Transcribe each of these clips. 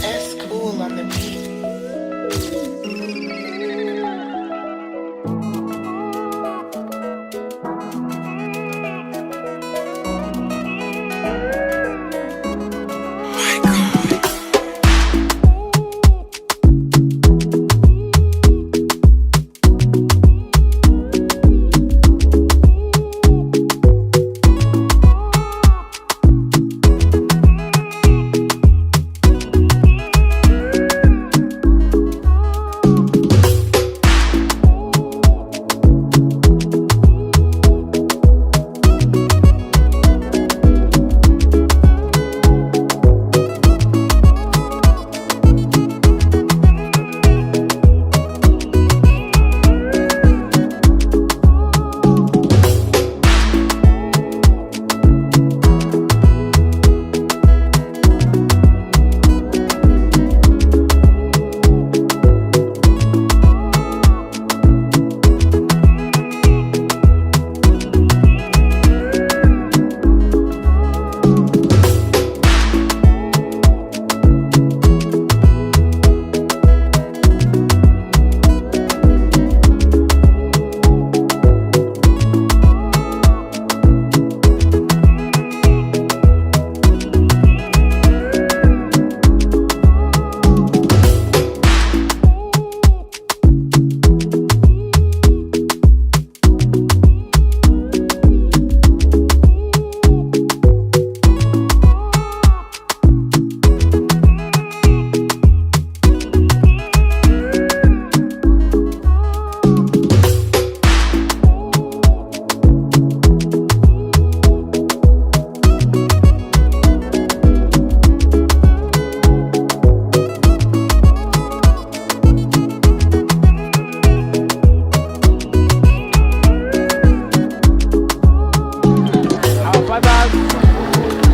That's cool on the beat.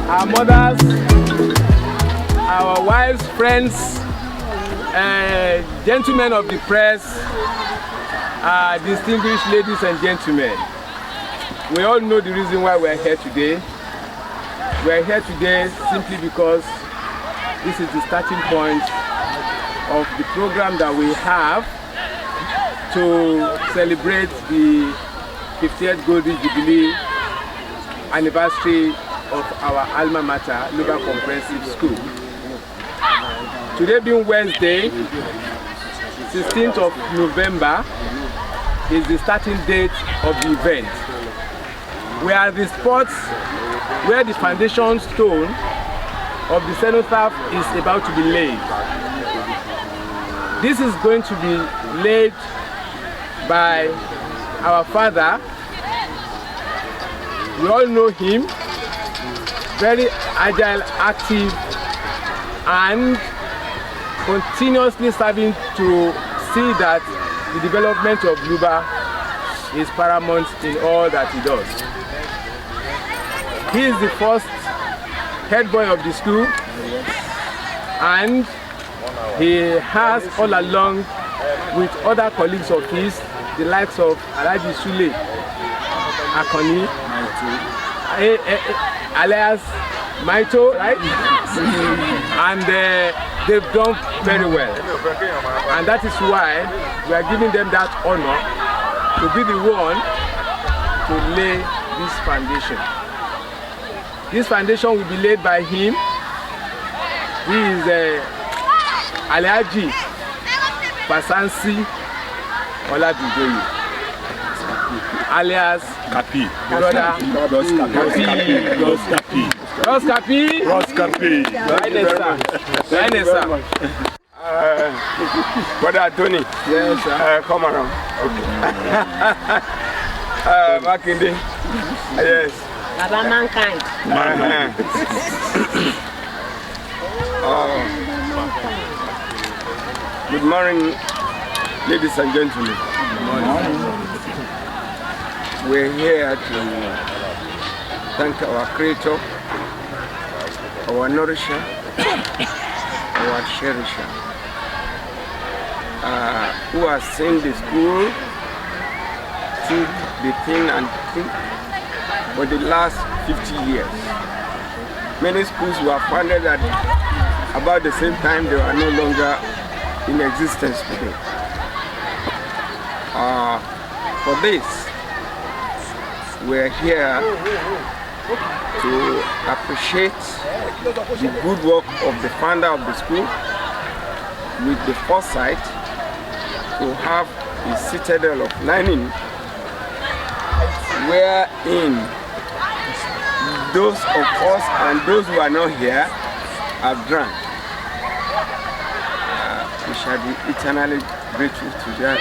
Our mothers, our wives, friends, gentlemen of the press, distinguished ladies and gentlemen. We all know the reason why we are here today. We are here today simply because this is the starting point of the program that we have to celebrate the 50th Golden Jubilee anniversary of our alma mater, Luba Comprehensive School. Today being Wednesday, 16th of November, is the starting date of the event. We are at the spot where the foundation stone of the cenotaph is about to be laid. This is going to be laid by our father. We all know him, very agile, active, and continuously serving to see that the development of Luba is paramount in all that he does. He is the first head boy of the school, and he has all along with other colleagues of his, the likes of Alhaji Sule Akoni, alias Maito, right? And they've done very well. And that is why we are giving them that honor to be the one to lay this foundation. This foundation will be laid by him. He is Alhaji Pasansi Olabijoye, alias Kapi. brother Kapi. Brother Tony. Yes, sir. Come around. Okay. Makinde. Yes. Baba Mankind. Good morning, ladies and gentlemen. Good morning. We're here to thank our Creator, our Nourisher, our Cherisher, who has seen the school through the thin and thick for the last 50 years. Many schools were founded at about the same time. They are no longer in existence today. For this, we're here to appreciate the good work of the founder of the school with the foresight to have a citadel of learning wherein those of us and those who are not here have drunk. We shall be eternally grateful to that.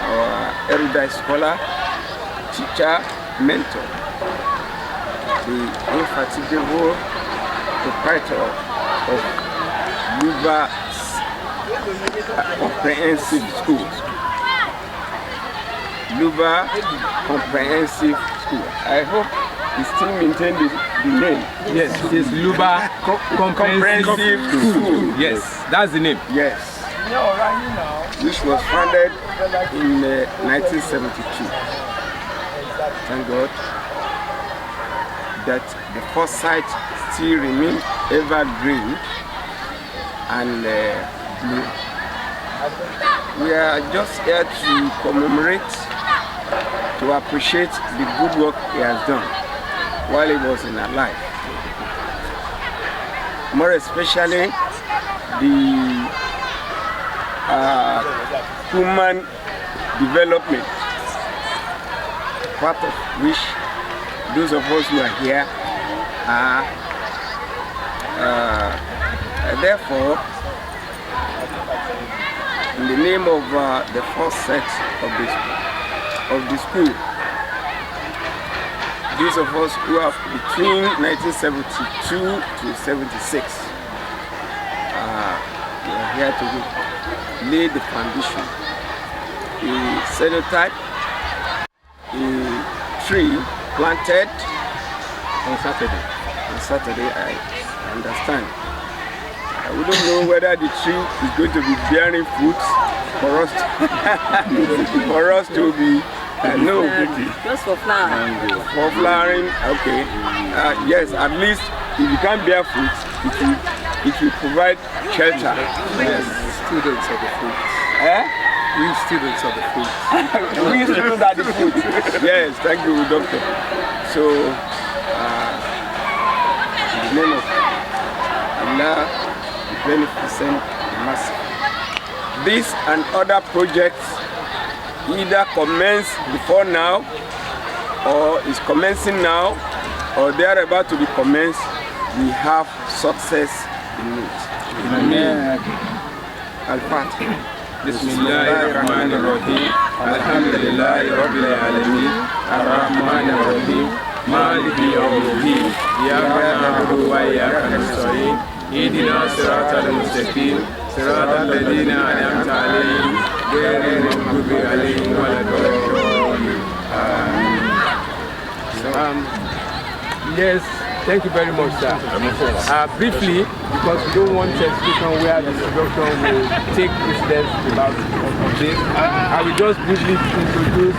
Our erudite scholar, teacher, mentor, the infatigable proprietor of Luba Comprehensive School. Luba Comprehensive School. I hope he still maintains the name. Yes, it is Luba Comprehensive School. Yes, that's the name. Yes. Which was founded in 1972. Thank God that the foresight still remains evergreen and blue. We are just here to commemorate, to appreciate the good work he has done while he was in our life. More especially the human development, part of which those of us who are here are. Therefore, in the name of the first set of the school, those of us who are between 1972 to 76, we are here to lay the foundation. A cenotype, a tree planted On Saturday. on Saturday, I understand. We don't know whether the tree is going to be bearing fruits for us to be no. Just for flowering. For flowering, okay. Yes, at least if you can't bear fruits, it will provide shelter. Yes, students of the fruit. We students of the fruit. We students are the fruit. Yes, thank you, doctor. So, in the name of Allah, the beneficent, the mercy. This and other projects either commence before now, or is commencing now, or they are about to be commenced. We have success in it. Amen. Al-Fatiha. Bismillahirrahmanirrahim. Alhamdulillahi Rabbil Alamin. Ar-Rahmanir-Rahim. Maliki yawmiddin. Iyyaka na'budu wa iyyaka nasta'in. Ihdina siratal mustaqim. Siratal ladzina an'amta 'alaihim ghayril maghdubi 'alaihim waladdallin. Yes, thank you very much, sir. Briefly, because we don't want a situation where the introduction will take precedence about this, I will just briefly introduce,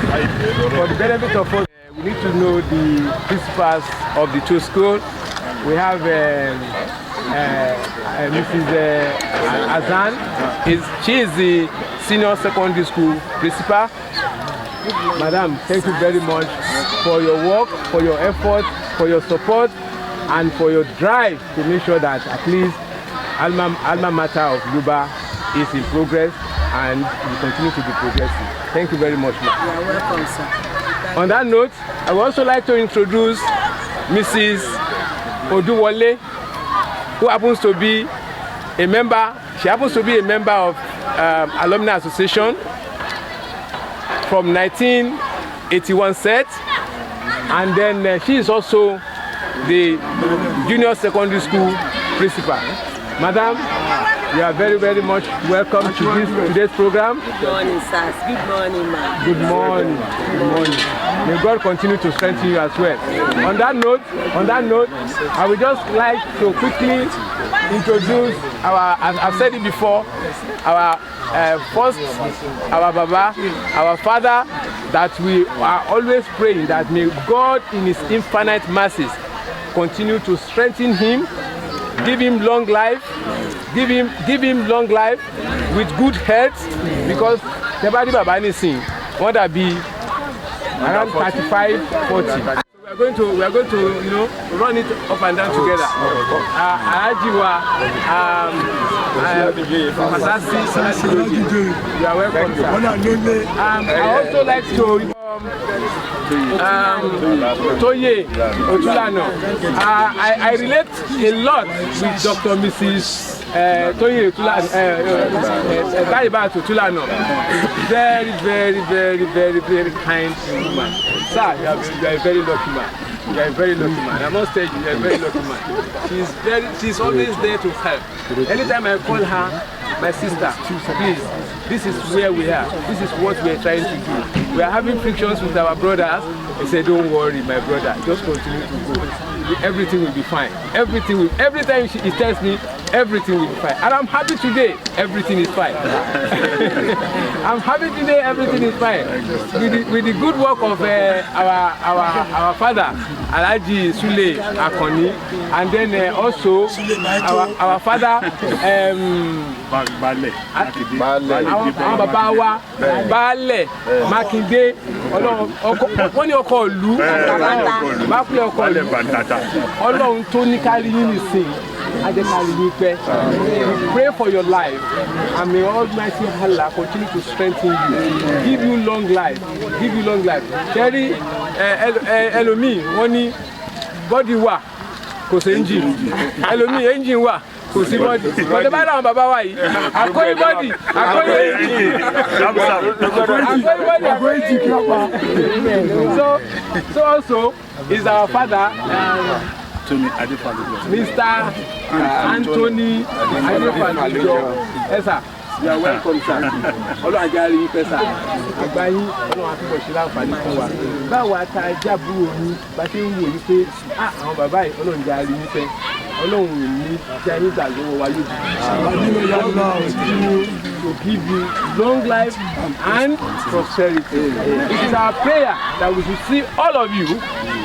for the benefit of us, we need to know the principals of the two schools. We have Mrs. Azan. She is the senior secondary school principal. Madam, thank you very much for your work, for your effort, for your support, and for your drive to make sure that at least alma mater of Luba is in progress and will continue to be progressive. Thank you very much, ma'am. You are welcome, sir. On that note, I would also like to introduce Mrs. Oduwole, who happens to be a member. She happens to be a member of Alumni Association from 1981 set, and then she is also the junior secondary school principal. Madam, you are very, very much welcome to today's program. Good morning, sir. Good morning, ma'am. Good morning. Good morning. May God continue to strengthen you as well. On that note, I would just like to quickly introduce our, as I've said it before, our first, our Baba, our father, that we are always praying that may God in his infinite mercies continue to strengthen him, give him long life, give him long life with good health, because the body baba anything want to be around 35, 40. We are going to run it up and down together. Ajiwa, you are welcome, sir. I also like to Toye Otulano. I relate a lot with Dr. Mrs. Toye Otulano. Very, very, very, very, very kind woman. Sir, you are a very lucky man. You are a very lucky man. I must tell you, you are a very lucky man. She's always there to help. Anytime I call her, my sister, please, this is where we are. This is what we are trying to do. We are having frictions with our brothers. They say, don't worry, my brother, just continue to go. Everything will be fine. Every time he tells me, everything will be fine. And I'm happy today, everything is fine. I'm happy today, everything is fine. With the good work of our father, Alhaji Sule Akoni, and then also our father, our Baba wa Baale Makinde, wọ́n ní ọkọ ìlú, bá pè ọkọ ìlú, Ọlọ́run tó ní kárí yín nìsín. We pray for your life, and may Almighty Allah continue to strengthen you, give you long life, give you long life. Jerry, Elomi, wọ́n body wa kò sí engine, Elomi engine wa kò sí body. But bá dáhùn bàbá wa yìí, àkóyè body, àkóyè engine, àkóyè body. So also is our father. Mr. Anthony Adefalujo. Yes, sir. You are welcome, sir. Ọlọ́run ajá rí pẹ́ sà. Àgbáyé Ọlọ́run àtúbọ̀ ṣe láǹfààní fún wa. Báwo ata ajá búrò ní bá ṣe ń wò yí pé àwọn bàbá yìí Ọlọ́run ajá rí pẹ́. Ọlọ́run ò ní tí a ní ìgbà lọ́wọ́ wa lójú. To give you long life and prosperity. It is our prayer that we should see all of you.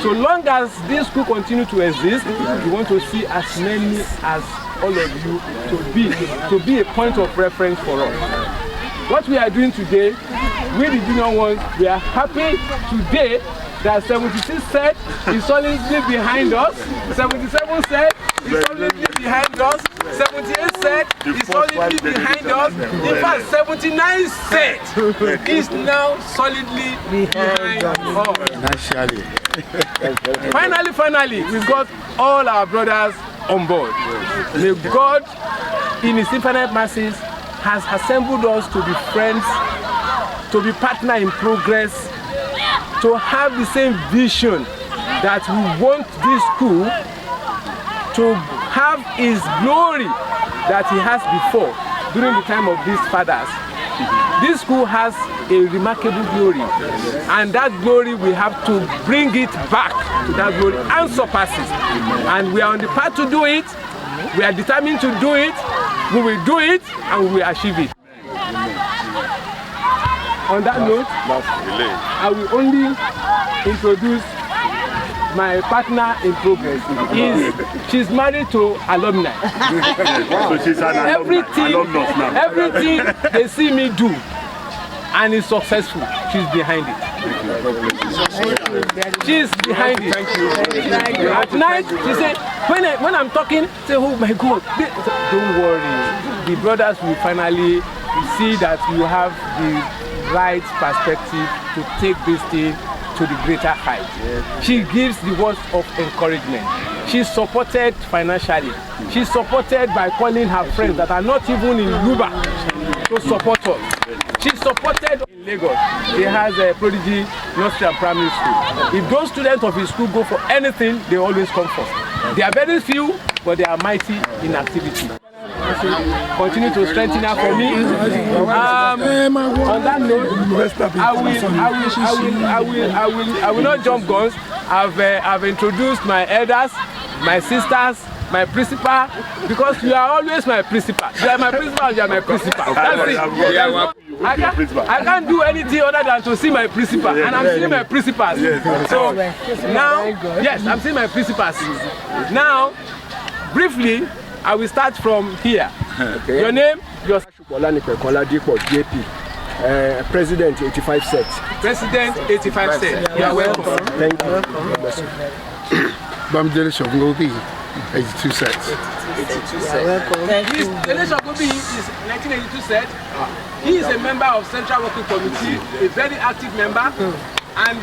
So long as this school continue to exist, we want to see as many as all of you to be a point of reference for us. What we are doing today, we the junior ones, we are happy today that 76 set is solidly behind us, 77 set is solidly behind us, 78 set is solidly behind us. In fact, 79 set is now solidly behind us. Finally, we got all our brothers on board. May God, in His infinite mercies, has assembled us to be friends, to be partner in progress, to have the same vision that we want this school to have His glory that He has before during the time of these fathers. This school has a remarkable glory, and that glory we have to bring it back to that glory and surpass it. And we are on the path to do it. We are determined to do it. We will do it, and we will achieve it. On that note, I will only introduce my partner in progress. She's married to alumni. So she's an alumnus now. Everything they see me do and is successful, she's behind it. She's behind it. Thank you. At night, she said, when I'm talking, say, oh my God, don't worry. The brothers will finally see that you have the right perspective to take this thing to the greater height. She gives the words of encouragement. She's supported financially. She's supported by calling her friends that are not even in Luba to support us. She's supported in Lagos. She has a Prodigy Nursery and Primary School. If those students of his school go for anything, they always come first. They are very few, but they are mighty in activity. Continue to strengthen her for me. On that note, I will not jump guns. I've introduced my elders, my sisters, my principal, because you are always my principal. You are my principal, you are my principal. That's it. I can't do anything other than to see my principal, and I'm seeing my principals. So now, yes, I'm seeing my principals. Now, briefly, I will start from here. Okay. Your name? Your JP. President 85 set. President 85 set. You are welcome. Thank you. Bamdele Shogobi 82 sets. 82 sets. Welcome. Thank you. Dele Shogobi is 1982 set. He is a member of Central Working Committee, a very active member. And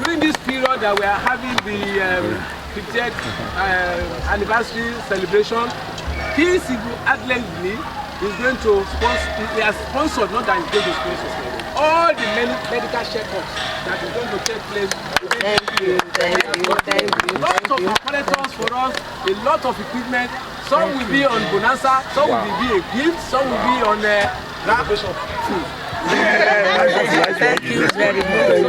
during this period that we are having the 50th anniversary celebration, he single-handedly is going to sponsor, he has sponsored, not that he's going to sponsor, all the medical checkups that is going to take place. Thank you. A lot of apparatus for us, a lot of equipment. Some will be on Bonanza, some will be a gift, some will be on graduation food. Thank you very much.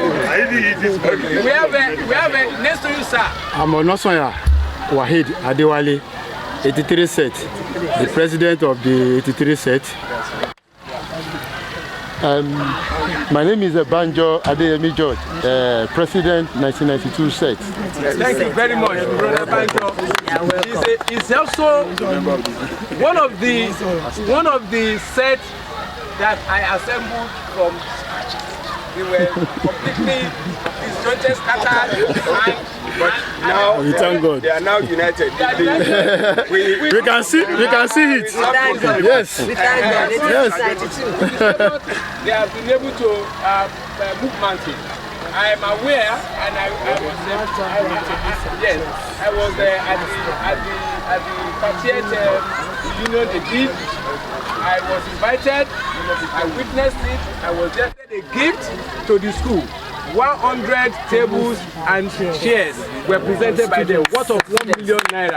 We have a next to you, sir. I'm Onosoya Wahid Adewale, 83 set, the president of the 83 set. My name is Banjo Adeyemi George, president 1992 set. Thank you very much, brother Banjo. He's also one of the sets that I assembled from scratch. They were completely disjointed, scattered, but now we thank God. They are now united. We can see it. Yes. We thank God. Yes. They have been able to move mountains. I am aware, and I was at the 30th union they did. I was invited. I witnessed it. I was just a gift to the school. 100 tables and chairs were presented by them, worth of 1 million naira.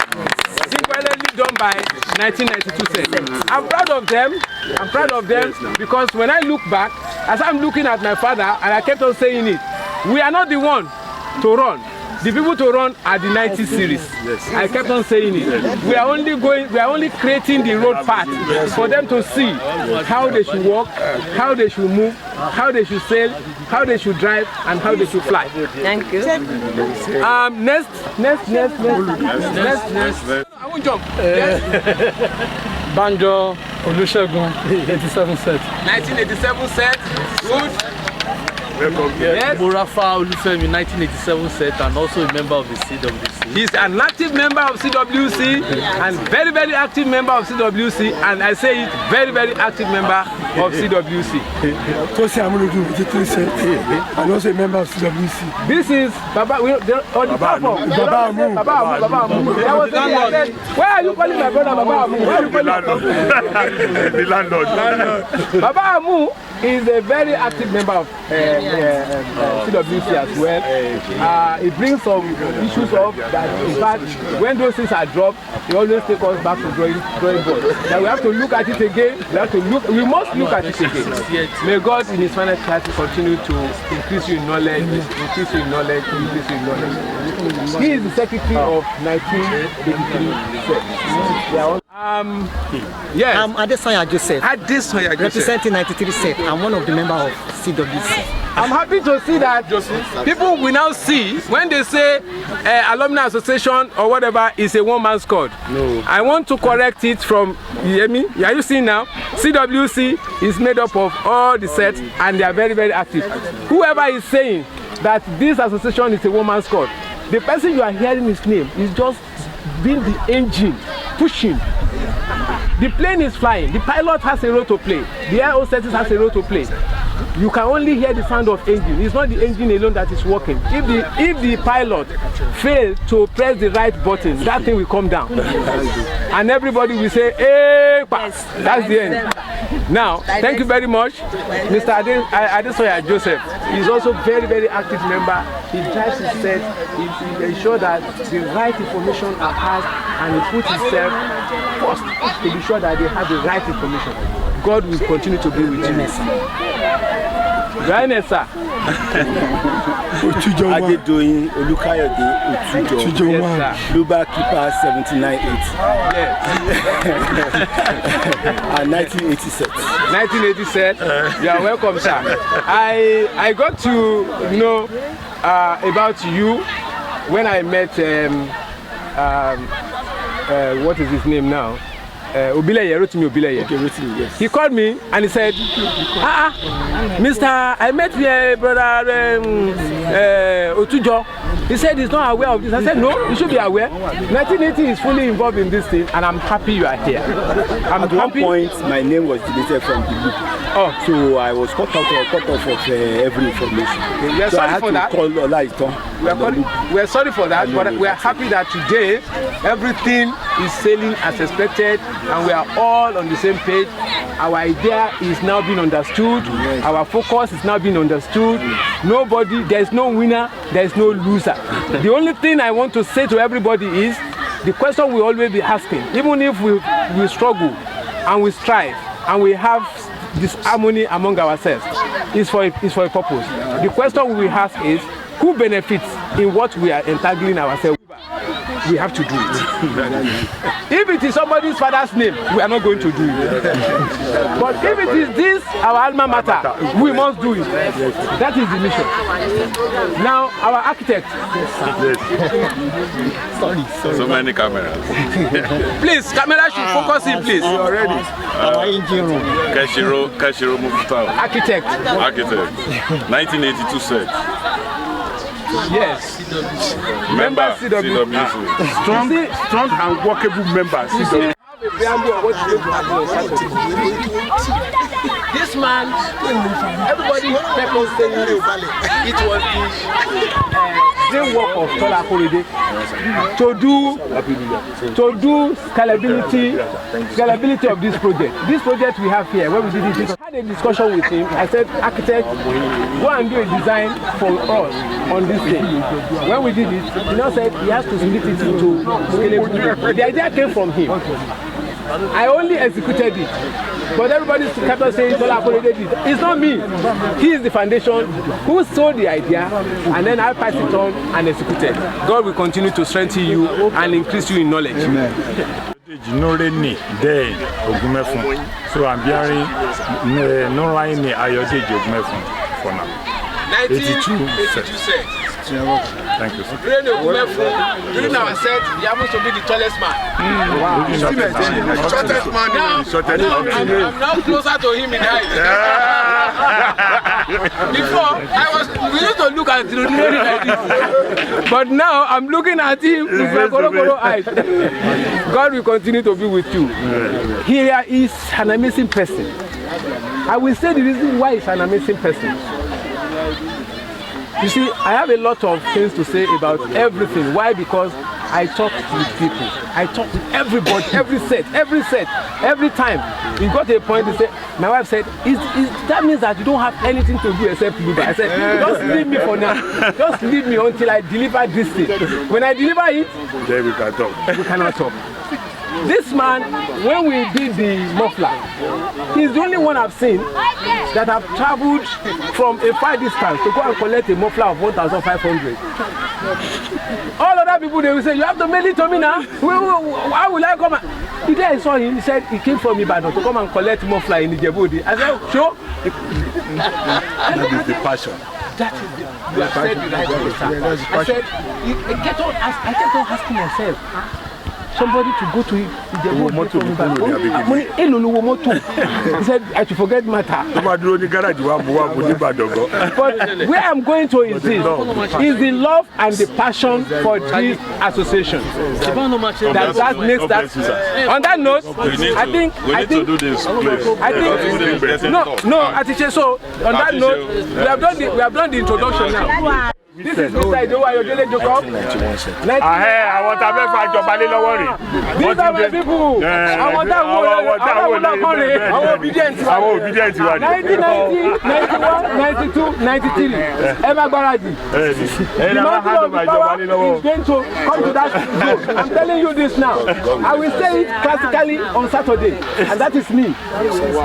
Singularly done by 1992 cents. I'm proud of them. I'm proud of them because when I look back, as I'm looking at my father, and I kept on saying it, we are not the one to run. The people to run are the 90 series. Yes. I kept on saying it. We are only creating the road path for them to see how they should walk, how they should move, how they should sail, how they should drive, and how they should fly. Thank you. Next. I won't jump. Yes. Banjo Olusegun 87 set. 1987 set. Good. Yes. Murafa Olufemi 1987 set and also a member of the CWC. He's an active member of CWC and very, very active member of CWC, and I say it, very, very active member of CWC. Tosi Amuludu 83 set and also a member of CWC. This is Baba on the platform. Baba Amu. Why are you calling my brother Baba Amu? Why are you calling the landlord? Baba Amu is a very active member of CWC as well. It brings some issues up that, in fact, when those things are dropped, they always take us back to drawing board. That we have to look at it again. We must look at it again. May God, in His final charity, continue to increase you in knowledge, increase you in knowledge, increase you in knowledge. He is the secretary of 1983. Yes. I'm Adesanya Joseph. Representing 93 set. I'm one of the members of CWC. I'm happy to see that people will now see when they say alumni association or whatever is a one-man squad. No. I want to correct it from Yemi. Are you seeing now? CWC is made up of all the sets and they are very, very active. Whoever is saying that this association is a one-man squad, the person you are hearing his name is just being the engine, pushing. The plane is flying. The pilot has a role to play. The air hostess has a role to play. You can only hear the sound of engine. It's not the engine alone that is working. If the pilot fails to press the right button, that thing will come down. And everybody will say, hey, that's the end. Now, thank you very much. Mr. Adesoya Joseph is also very, very active member. He drives his set. He ensures that the right information are passed, and he puts himself first to be sure that they have the right information. God will continue to be with you. Right, sir. Adedoyin Olukayode Otujo. Yes, Luba keeper 79-8. Yes. And 1987. 1987. You are welcome, sir. I got to know about you when I met what is his name now? Obileye, Rotimi Obileye. Okay, Rotimi, yes. He called me and he said, Mr. I met your brother Otujo. He said he's not aware of this. I said, no, you should be aware. 1980 is fully involved in this thing, and I'm happy you are here. At one point, my name was deleted from the book. Oh, so I was cut off of every information. We are sorry for that. We are sorry for that, but we are happy that today everything is sailing as expected, and we are all on the same page. Our idea is now being understood. Yes. Our focus is now being understood. Nobody, there is no winner, there is no loser. The only thing I want to say to everybody is the question we always be asking, even if we struggle and we strive and we have this harmony among ourselves, is for a purpose. The question we will ask is, who benefits in what we are entangling ourselves? We have to do it. If it is somebody's father's name, we are not going to do it. But if it is this, our alma mater, we must do it. That is the mission. Now, our architect. Sorry. So many cameras. Please, camera should focus in, please. You are ready. Kashiro Mufutao. Architect. 1982 set. Yes. Member CWC. Strong and workable members. This man, everybody kept on saying it was the work of Tola Korede to do scalability of this project. This project we have here, when we did it, I had a discussion with him. I said, architect, go and do a design for us on this thing. When we did it, he now said he has to split it into scalability. The idea came from him. I only executed it, but everybody kept on saying Tola Korede did it. It's not me. He is the foundation who saw the idea, and then I passed it on and executed. God will continue to strengthen you and increase you in knowledge. Amen. So I'm bearing no line for now. 1982 set. Thank you, sir. During our set, he happens to be the tallest man. Wow. The shortest man. I'm now closer to him in height. Before, we used to look at him like this. But now, I'm looking at him with my Korokoro eyes. God will continue to be with you. Here is an amazing person. I will say the reason why he's an amazing person. You see, I have a lot of things to say about everything. Why? Because I talk with people. I talk with everybody, every time. You got to a point to say, my wife said, that means that you don't have anything to do except Luba. I said, just leave me for now. Just leave me until I deliver this thing. When I deliver it, then we can talk. We cannot talk. This man, when we did the muffler, he's the only one I've seen that have traveled from a far distance to go and collect a muffler of 1,500. All other people, they will say, you have to mail it to me now. How will I come? The day I saw him, he said he came from Ibadan to come and collect muffler in Ijebodi. I said, sure. That is the passion. That is the passion. I said, I kept on asking myself, somebody to go to it. He said, I should forget matter. But where I'm going to is this, is the love and the passion for this association. That makes that. On that note, I think we need to do this, please. No, Atiche, so on that note, we have done the introduction now. This is Mr. Idowu Ayodele Jacob. Àwọn tá a fẹ́ fa ìjọba lé lọ́wọ́ rẹ̀. These are my people. Àwọn tá a wò lọ́kàn rẹ̀. Àwọn obedient wa. Àwọn obedient wa ni. 1990, 91, 92, 93. Ẹ má gbáradì. The mountain of the power is going to come to that zone. I'm telling you this now. I will say it practically on Saturday, and that is me.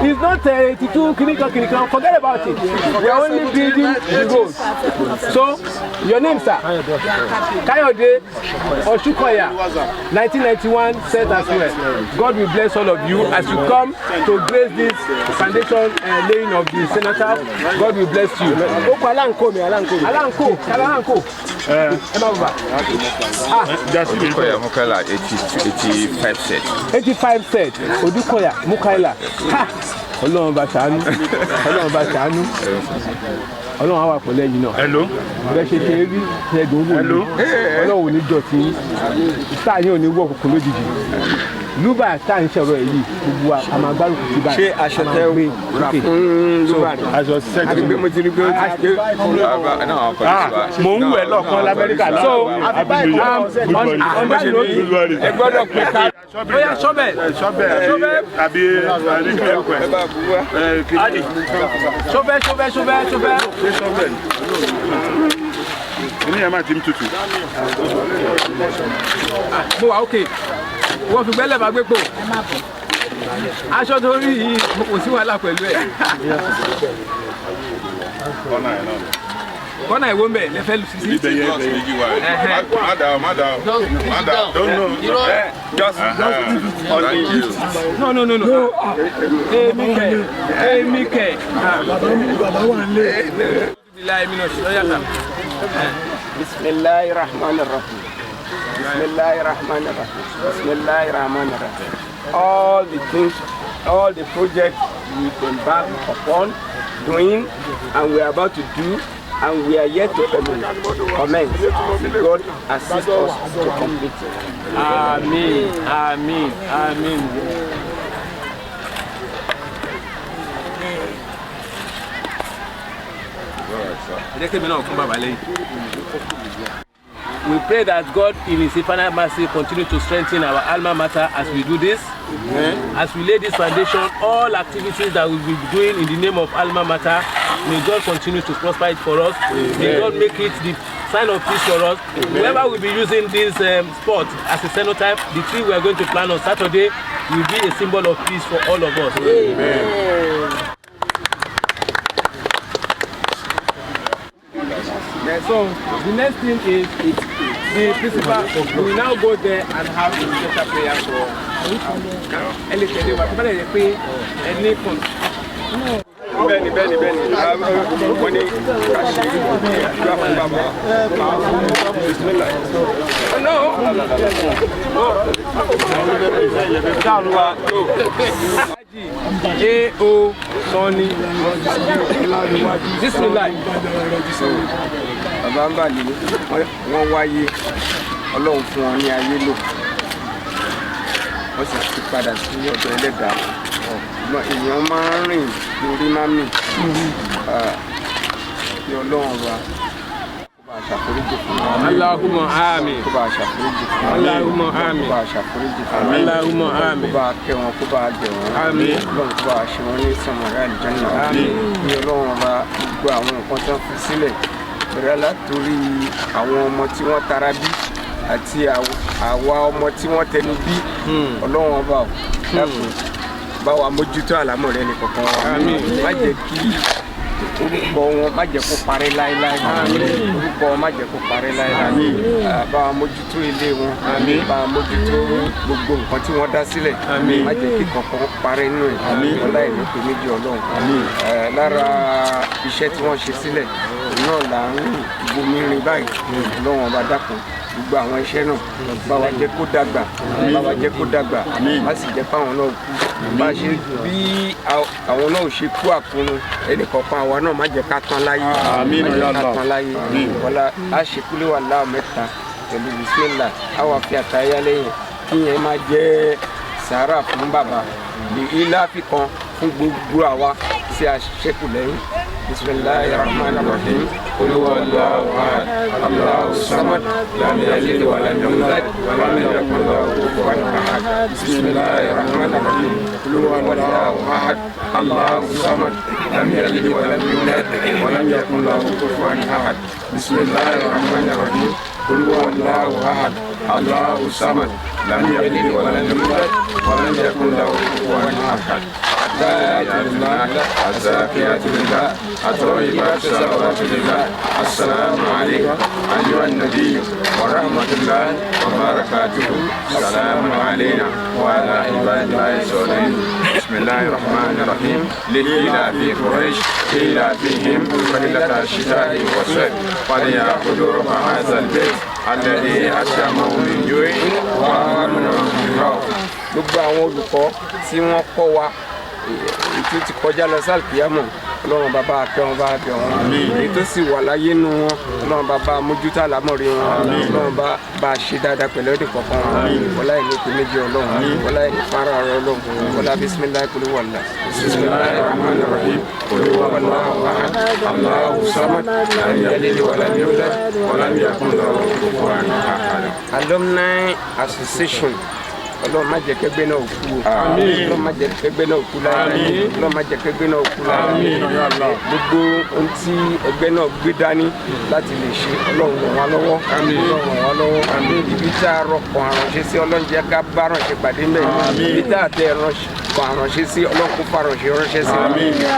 It's not 82 clinical. Forget about it. We are only building the road. So, your name, sir? Kayode Oshukoya, 1991, set as well. God will bless all of you as you come to grace this foundation laying of the senator. God will bless you. Alanko. Odukoya Mukaila 85 set. 85 set. Odukoya Mukaila. Ọlọ́run bá ṣàánú. Ọlọ́run á wà pẹ̀lú ẹ̀yin náà. Hello. Bẹ́ẹ̀ ṣe ṣe rí ẹ̀dùn owó ni. Ọlọ́run ò ní jọ̀tí. Sáà yín ò ní wọ̀ kòkó lójijì. Luba tá ń ṣọ̀rọ̀ èyí gbogbo wa a máa gbárùkù sí báyìí. Ṣé aṣọ tẹ rà fún Luba ni? Aṣọ sẹ́ẹ̀tì. Àti pé mo ti rí pé ó ti ṣe. Mò ń wẹ̀ lọ́ọ̀kan l'Amẹ́ríkà náà. So on that note, ẹ gbọ́dọ̀ pè ká. Bóyá ṣọ́bẹ̀ àbí àríkẹ́ Ẹ bá bu wá. ṣọ́bẹ̀. Ní ẹ̀ máa ti ń tutù. Mo wà ókè. Wọ́n fi gbẹ́lẹ̀ bá gbé pò. Aṣọ tó rí yìí kò sí wàhálà pẹ̀lú ẹ̀. Kọ́nà ìwó mbẹ̀ lẹ fẹ́ lu sisi. No. Èmi kẹ̀. Bismillahirrahmanirrahim. All the things, all the projects we've embarked upon doing and we are about to do and we are yet to commence. God assist us to complete it. Amen. We pray that God in His infinite mercy continue to strengthen our alma mater as we do this. As we lay this foundation, all activities that we will be doing in the name of alma mater, may God continue to prosper it for us. May God make it the sign of peace for us. Whoever will be using this spot as a cenotype, the tree we are going to plant on Saturday will be a symbol of peace for all of us. Amen. So the next thing is the principal will now go there and have a special prayer for any Bẹ́ẹ̀ni. Wọ́n ní kàṣí ìgbà fún bàbá. A.O. Sọ́ni. Bismillah. Bàbá ń bà lè wọ́n wáyé Ọlọ́run fún wọn ní ayé lò. Wọ́n sì ti padà sí ọ̀dọ̀ Ẹlẹ́dàá. Èèyàn máa ń rìn lórí mami. Kí Ọlọ́run wa kó bá ṣàforíjì fún wọn. Allahumma àmín. Kó bá ṣàforíjì fún wọn. Allahumma àmín. Kó bá ṣàforíjì fún wọn. Allahumma àmín. Kó bá kẹ́ wọn, kó bá gẹ̀ wọn. Àmín. Ọlọ́run kó bá ṣe wọn ní sọmọ̀rẹ́ àlùjànnà. Àmín. Kí Ọlọ́run wa gbogbo àwọn nǹkan tó ń fi sílẹ̀. Bẹ̀rẹ̀ látòrí àwọn ọmọ tí wọ́n tara bí àti àwa ọmọ tí wọ́n tẹnu bí. Ọlọ́run ọba ò dákun bá wa mójútó àlámọ̀rẹ́ ní kankan wa. Má jẹ́ kí orúkọ wọn má jẹ́ kó parẹ́ láéláé. Orúkọ wọn má jẹ́ kó parẹ́ láéláé. Bá wa mójútó ilé wọn. Bá wa mójútó gbogbo nǹkan tí wọ́n dá sílẹ̀. Má jẹ́ kí kankan parẹ́ nínú ẹ̀. Ọlá ìlú pé méjì Ọlọ́run. Lára iṣẹ́ tí wọ́n ṣe sílẹ̀ náà là ń bomi rin báyìí. Ọlọ́run ọba dákun gbogbo àwọn iṣẹ́ náà bá wa jẹ́ kó dàgbà. Má sì jẹ́ fáwọn náà kú. Bá ṣe bí àwọn náà ò ṣe kú àkúnú ẹnì kọ̀ọ̀kan àwa náà má jẹ́ ká tán láyé. Wọlá a ṣe kúlé wà láwọn mẹ́ta pẹ̀lú bisimilá àwa fi àtàyà lẹ́yìn kí yẹn máa jẹ́ sàárà fún bàbá ilé àfikàn fún gbogbo àwa tí a ṣẹ́kù lẹ́yìn بسم الله الرحمن الرحيم قل هو الله أحد الله الصمد لم يلد ولم يولد ولم يكن له كفوا أحد بسم الله الرحمن الرحيم قل هو الله أحد الله الصمد لم يلد ولم يولد ولم يكن له كفوا أحد بسم الله الرحمن الرحيم قل هو الله أحد الله الصمد لم يلد ولم يولد ولم يكن له كفوا أحد التحيات لله الزاكيات لله الطيبات الصلوات لله السلام عليكم أيها النبي ورحمة الله وبركاته السلام علينا وعلى عباد الله الصالحين بسم الله الرحمن الرحيم لإيلاف قريش إيلافهم رحلة الشتاء والصيف فليعبدوا رب هذا البيت الذي أطعمهم من جوع وآمنهم من خوف. gbogbo àwọn olùkọ́ tí wọ́n kọ́ wa ètò ti kọjá lọ sálùkìyàmọ̀ ọlọ́run bàbá akẹ́wọn bá bẹ̀ wọ́n èyí tó sì wà láyé nù wọn ọlọ́run bàbá mójútó àlámọ̀rí wọn ọlọ́run bá ṣe dáadáa pẹ̀lú ẹ̀dẹ̀ kọ̀ọ̀kan wọn wọlá ìní kò méjì ọlọ́run wọlá ìní fara ọ̀rọ̀ ọlọ́run wọlá bisimilayi kúlú wàlá bisimilayi rahman rahim kúlú wàlá wàhán aláhu samad lam yalid walam yulad walam yakun lahu kufuwan ahad. Alumni Association ọlọ́run má jẹ́ kẹ́gbẹ́ náà kú ọlọ́run má jẹ́ kẹ́gbẹ́ náà kú láyé ọlọ́run má jẹ́ kẹ́gbẹ́ náà kú láyé gbogbo ohun tí ẹgbẹ́ náà gbé dání láti lè ṣe ọlọ́run ràn wá lọ́wọ́ ọlọ́run ràn wá lọ́wọ́ ibi tá a rọpò àránṣẹ́ sí ọlọ́run jẹ́ ká bá ránṣẹ́ pàdé mẹ́ ibi tá a tẹ àránṣẹ́ sí ọlọ́run kó fa ránṣẹ́ sí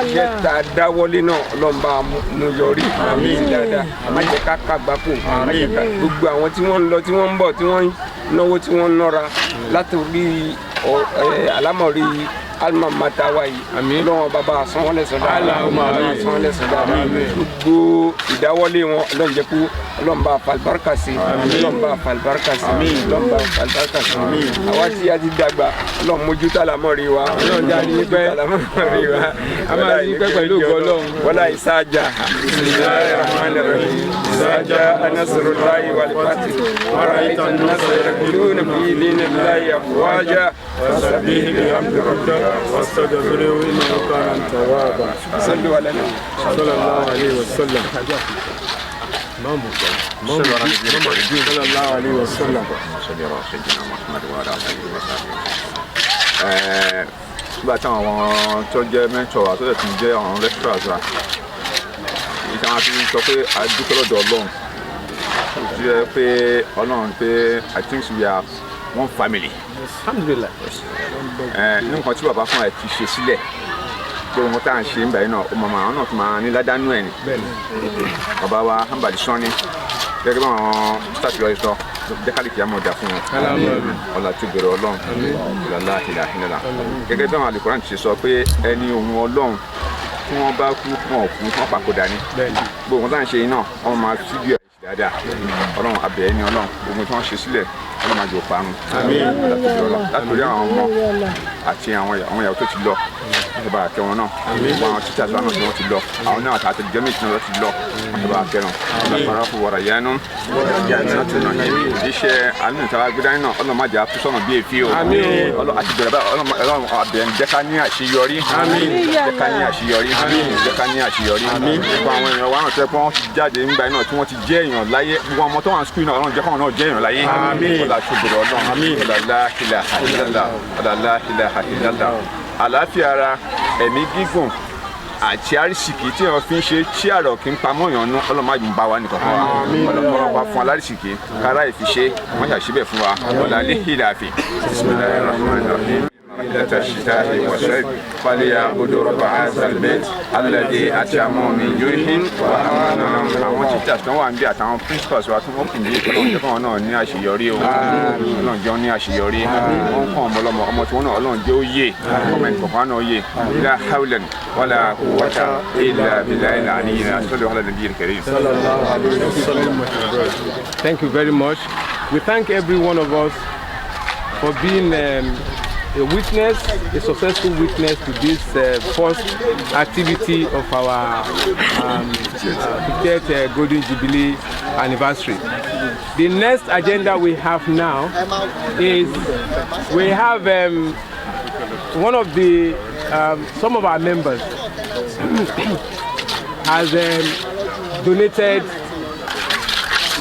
iṣẹ́ tá a dáwọ́lé náà ọlọ́run bá mú yọrí dáadáa má jẹ́ ká kàgbákò gbogbo àwọn tí wọ́n ń lọ tí wọ́n ń bọ̀ tí wọ́n ń náwó tí wọ́n ń nọ́ra látòrí alámọ̀rí alma matawa yìí lọ́wọ́ bàbá sanwó-lẹ́sàn dáadáa gbogbo ìdáwọ́lé wọn ọlọ́run jẹ́ kú ọlọ́run bá falbarka sí ọlọ́run bá falbarka sí ọlọ́run bá falbarka sí àwa tí a ti dàgbà ọlọ́run mójútó àlámọ̀rí wa ọlọ́run jáde ní pẹ́ àlámọ̀rí wa a máa ní pẹ́ pẹ̀lú ògo ọlọ́run wọlá ìsájà bismillahir rahmanir rahim ìsájà anasrullahi wal fath wa ra'ayta an-nasa yadkhuluna fi dinillahi afwaja fasabbih bihamdi rabbika واستغفره انه كان توابا صلوا على النبي صلى الله عليه وسلم صلى الله عليه وسلم سيدنا محمد وعلى اله وصحبه nígbà táwọn àwọn tó jẹ́ mẹ́tọ̀ wa tó lè tún jẹ́ àwọn lecturers wa èyí táwọn fi sọ pé a dúpẹ́ lọ́dọ̀ ọlọ́run tó jẹ́ pé ọlọ́run pé I think we are one family. Alhamdulillah. Nǹkan tí bàbá fún ẹ ti ṣe sílẹ̀ pé ohun tá à ń ṣe ń báyìí náà ọmọ àwọn náà tún máa ní ládánú ẹ̀ ni. Bàbá wa Hanbali Sanni gẹ́gẹ́ bí àwọn start lọ́ọ́ sọ jẹ́kálì kìí àmọ̀ ọ̀dà fún wọn. Ọlá tó bẹ̀rẹ̀ ọlọ́run ìlàlá ìlàhìnlá. Gẹ́gẹ́ bí àwọn Al-Qur'an ti ṣe sọ pé ẹni ohun ọlọ́run tí wọ́n bá kú wọn ò kú wọ́n papòdà ni. Gbogbo ohun tá à ń ṣe yìí náà wọ́n máa fídíò ẹ̀ dáadáa. Ọlọ́run abẹ́ ẹni ọlọ́run gbogbo tí wọ́n ṣe sílẹ̀ ọlọ́run máa jò parun látòrí àwọn ọmọ àti àwọn ìyàwó tó ti lọ ìjọba àkẹwọn náà gbogbo àwọn títí àtúwà náà tí wọ́n ti lọ àwọn náà àti gẹ́mìtì náà ti lọ ìjọba àkẹwọn ìjọba fún wọ̀rọ̀ yẹnu iṣẹ́ alùpùpù gbẹdání náà ọlọ́run máa jẹ́ àkúsọ̀nà bí èéfì o àti bẹ̀rẹ̀ ọlọ́run àbẹ̀yẹn jẹ́ ká ní àṣeyọrí jẹ́ ká ní àṣeyọrí jẹ́ ká ní àṣeyọrí gbogbo àwọn èèyàn wa náà tẹ́ pé wọ́n ti jáde nígbà náà tí wọ́n ti jẹ́ èèyàn láyé gbogbo ọmọ tó wà ní skul náà ọlọ́run jẹ́ káwọn náà jẹ́ èèyàn láyé ọlá ṣòbòrò ọlọ́run ọlá ilaha illallah ọlá ilaha illallah àlàáfíà ara ẹ̀mí gígùn àti àrísìkì tí wọn fi ń ṣe tí àrò kí n pamọ́ yàn nú ọlọ́mọ àjùm bá wa nìkan fún wa ọlọ́mọ wa fún alárísìkì kára ìfiṣe wọ́n ṣàṣìbẹ̀ fún wa ọ̀là lẹ́hìnláàfin bismillahir rahmanir rahim. رحلة الشتاء والصيف فليعبدوا رب هذا البيت الذي أطعمهم من جوع وآمنهم. àwọn teachers kan wà níbí àtàwọn principals wa tí wọ́n kù níbi ọlọ́run jẹ́ káwọn náà ní àṣeyọrí o ọlọ́run jẹ́ wọn ní àṣeyọrí wọ́n kọ́ ọmọ ọlọ́mọ ọmọ tí wọ́n náà ọlọ́run jẹ́ ó yé ọmọ ẹnì kọ̀ọ̀kan náà yé la hawlan wala quwwata illa billahil aliyyil azim sallu ala nabiyil karim. Thank you very much. We thank every one of us for being a witness, a successful witness to this first activity of our 50th Golden Jubilee anniversary. The next agenda we have now is we have one of the some of our members has donated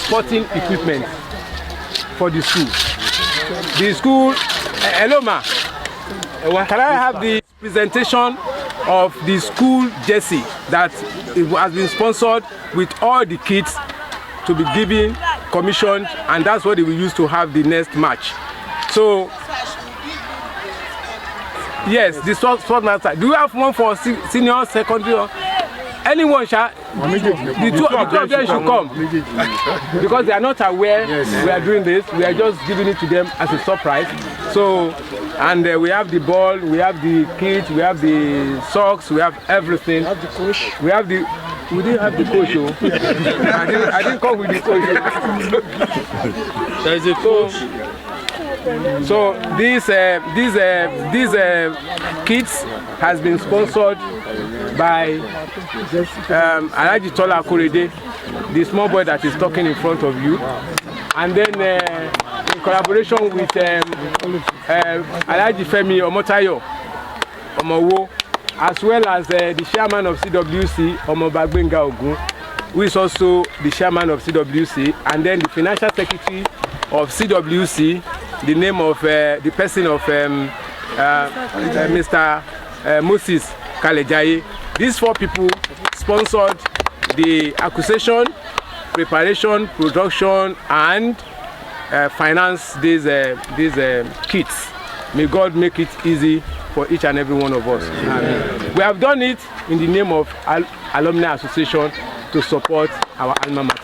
sporting equipment for the school. The school, hello ma, can I have the presentation of the school jersey that it has been sponsored with all the kits to be given, commissioned, and that's what they will use to have the next match. So, yes, the sport master. Do you have one for senior, secondary, or anyone? The two of them should come because they are not aware we are doing this. We are just giving it to them as a surprise. So, and we have the ball, we have the kit, we have the socks, we have everything. We have the coach. We didn't have the coach. I didn't come with the coach. There is a coach. So these kits has been sponsored by Alhaji Tola Akorede, the small boy that is talking in front of you, and then in collaboration with Alhaji Femi Omotayo Omowo, as well as the chairman of CWC Omoba Gbenga Ogun, who is also the chairman of CWC, and then the financial secretary of CWC, the name of the person of Mr. Moses Kalejaye. These 4 people sponsored the acquisition, preparation, production, and finance these kits. May God make it easy for each and every one of us. Amen. We have done it in the name of Alumni Association to support our alma mater.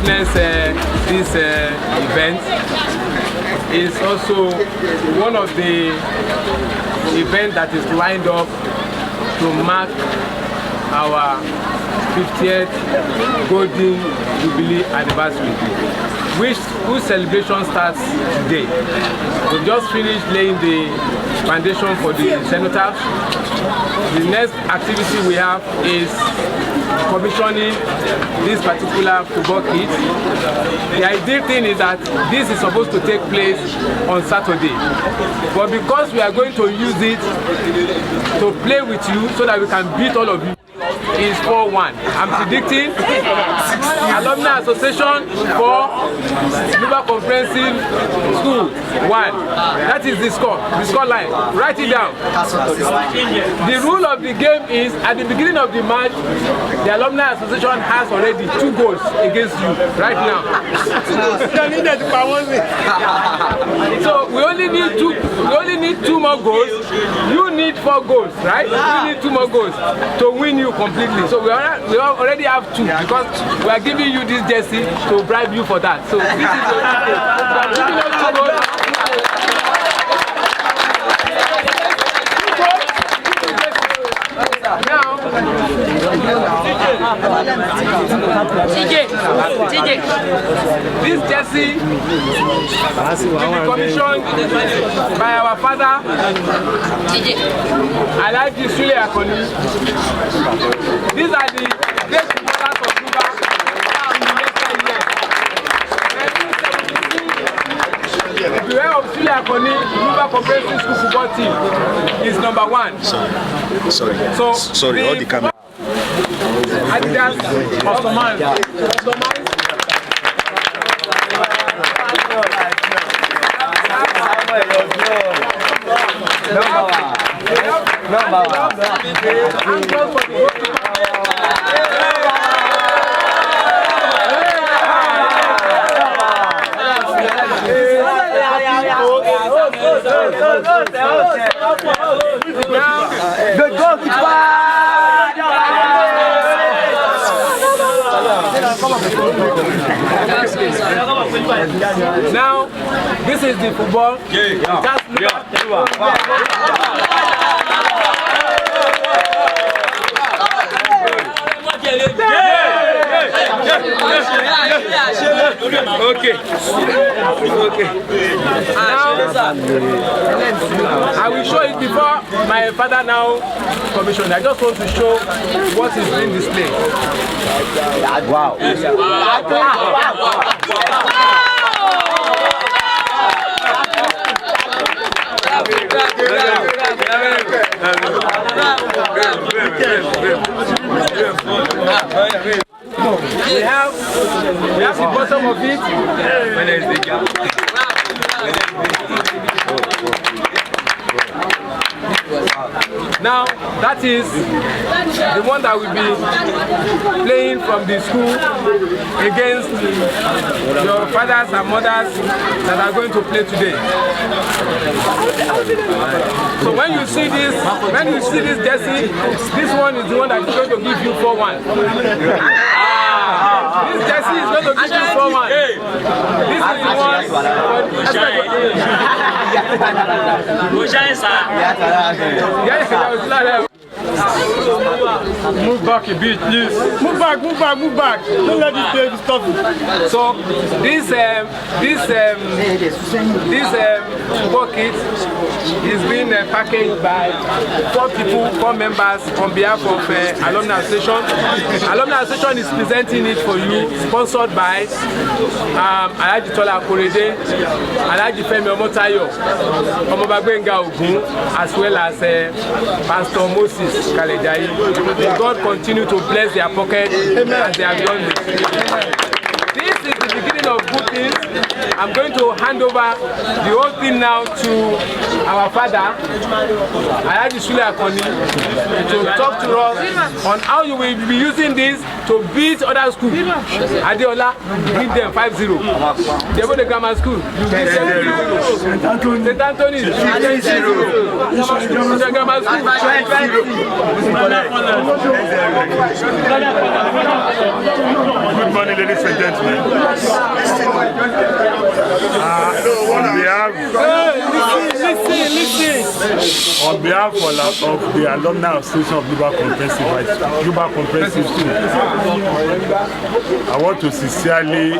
witness this event. It's also one of the events that is lined up to mark our 50th Golden Jubilee anniversary, whose celebration starts today. We've just finished laying the foundation for the cenotaphs. The next activity we have is commissioning this particular football kit. The ideal thing is that this is supposed to take place on Saturday, but because we are going to use it to play with you so that we can beat all of you, is 4-1. I'm predicting Alumni Association for Luba Comprehensive School 1. That is the score line. Write it down. The rule of the game is at the beginning of the match, the Alumni Association has already 2 goals against you right now. So we only need 2 more goals. You need 4 goals, right? We need 2 more goals to win you completely. So we already have 2 because we are giving you this jersey to bribe you for that. So this is your TJ, this jersey will be commissioned by our father, Alhaji Sule Akoni. These are the great footballers of Luba in the next 10 years. The beware of Sule Akoni, Luba Comprehensive School football team is number 1. Sorry, all the camera. Adidas, customized. Now, this is the football. Okay. Now, I will show it before my father now commissioned. I just want to show what is being displayed. Wow. We have the bottom of it. Now, that is the one that will be playing from the school against your fathers and mothers that are going to play today. So when you see this jersey, this one is the one that is going to give you 4-1. This jersey is going to give you 4-1. This is the one. Move back a bit, please. Move back. Don't let this baby stop you. So this football kit is being packaged by 4 members on behalf of Alumni Association. Alumni Association is presenting it for you, sponsored by Alhaji Tola Akorede, Alhaji Femi Omotayo, Omobagbenga Ogun, as well as Pastor Moses Kalejayi. God continue to bless their pocket as they have done this. This is the beginning of good things. I'm going to hand over the whole thing now to our father, Alhaji Sule Akoni, to talk to us on how you will be using this to beat other schools. Adeola, beat them 5-0. Debo the grammar school, you beat them 3-0. St. Anthony's, you beat them 0. The grammar school, 20. Good morning, ladies and gentlemen. On behalf of the Alumni Association of Luba Comprehensive School, I want to sincerely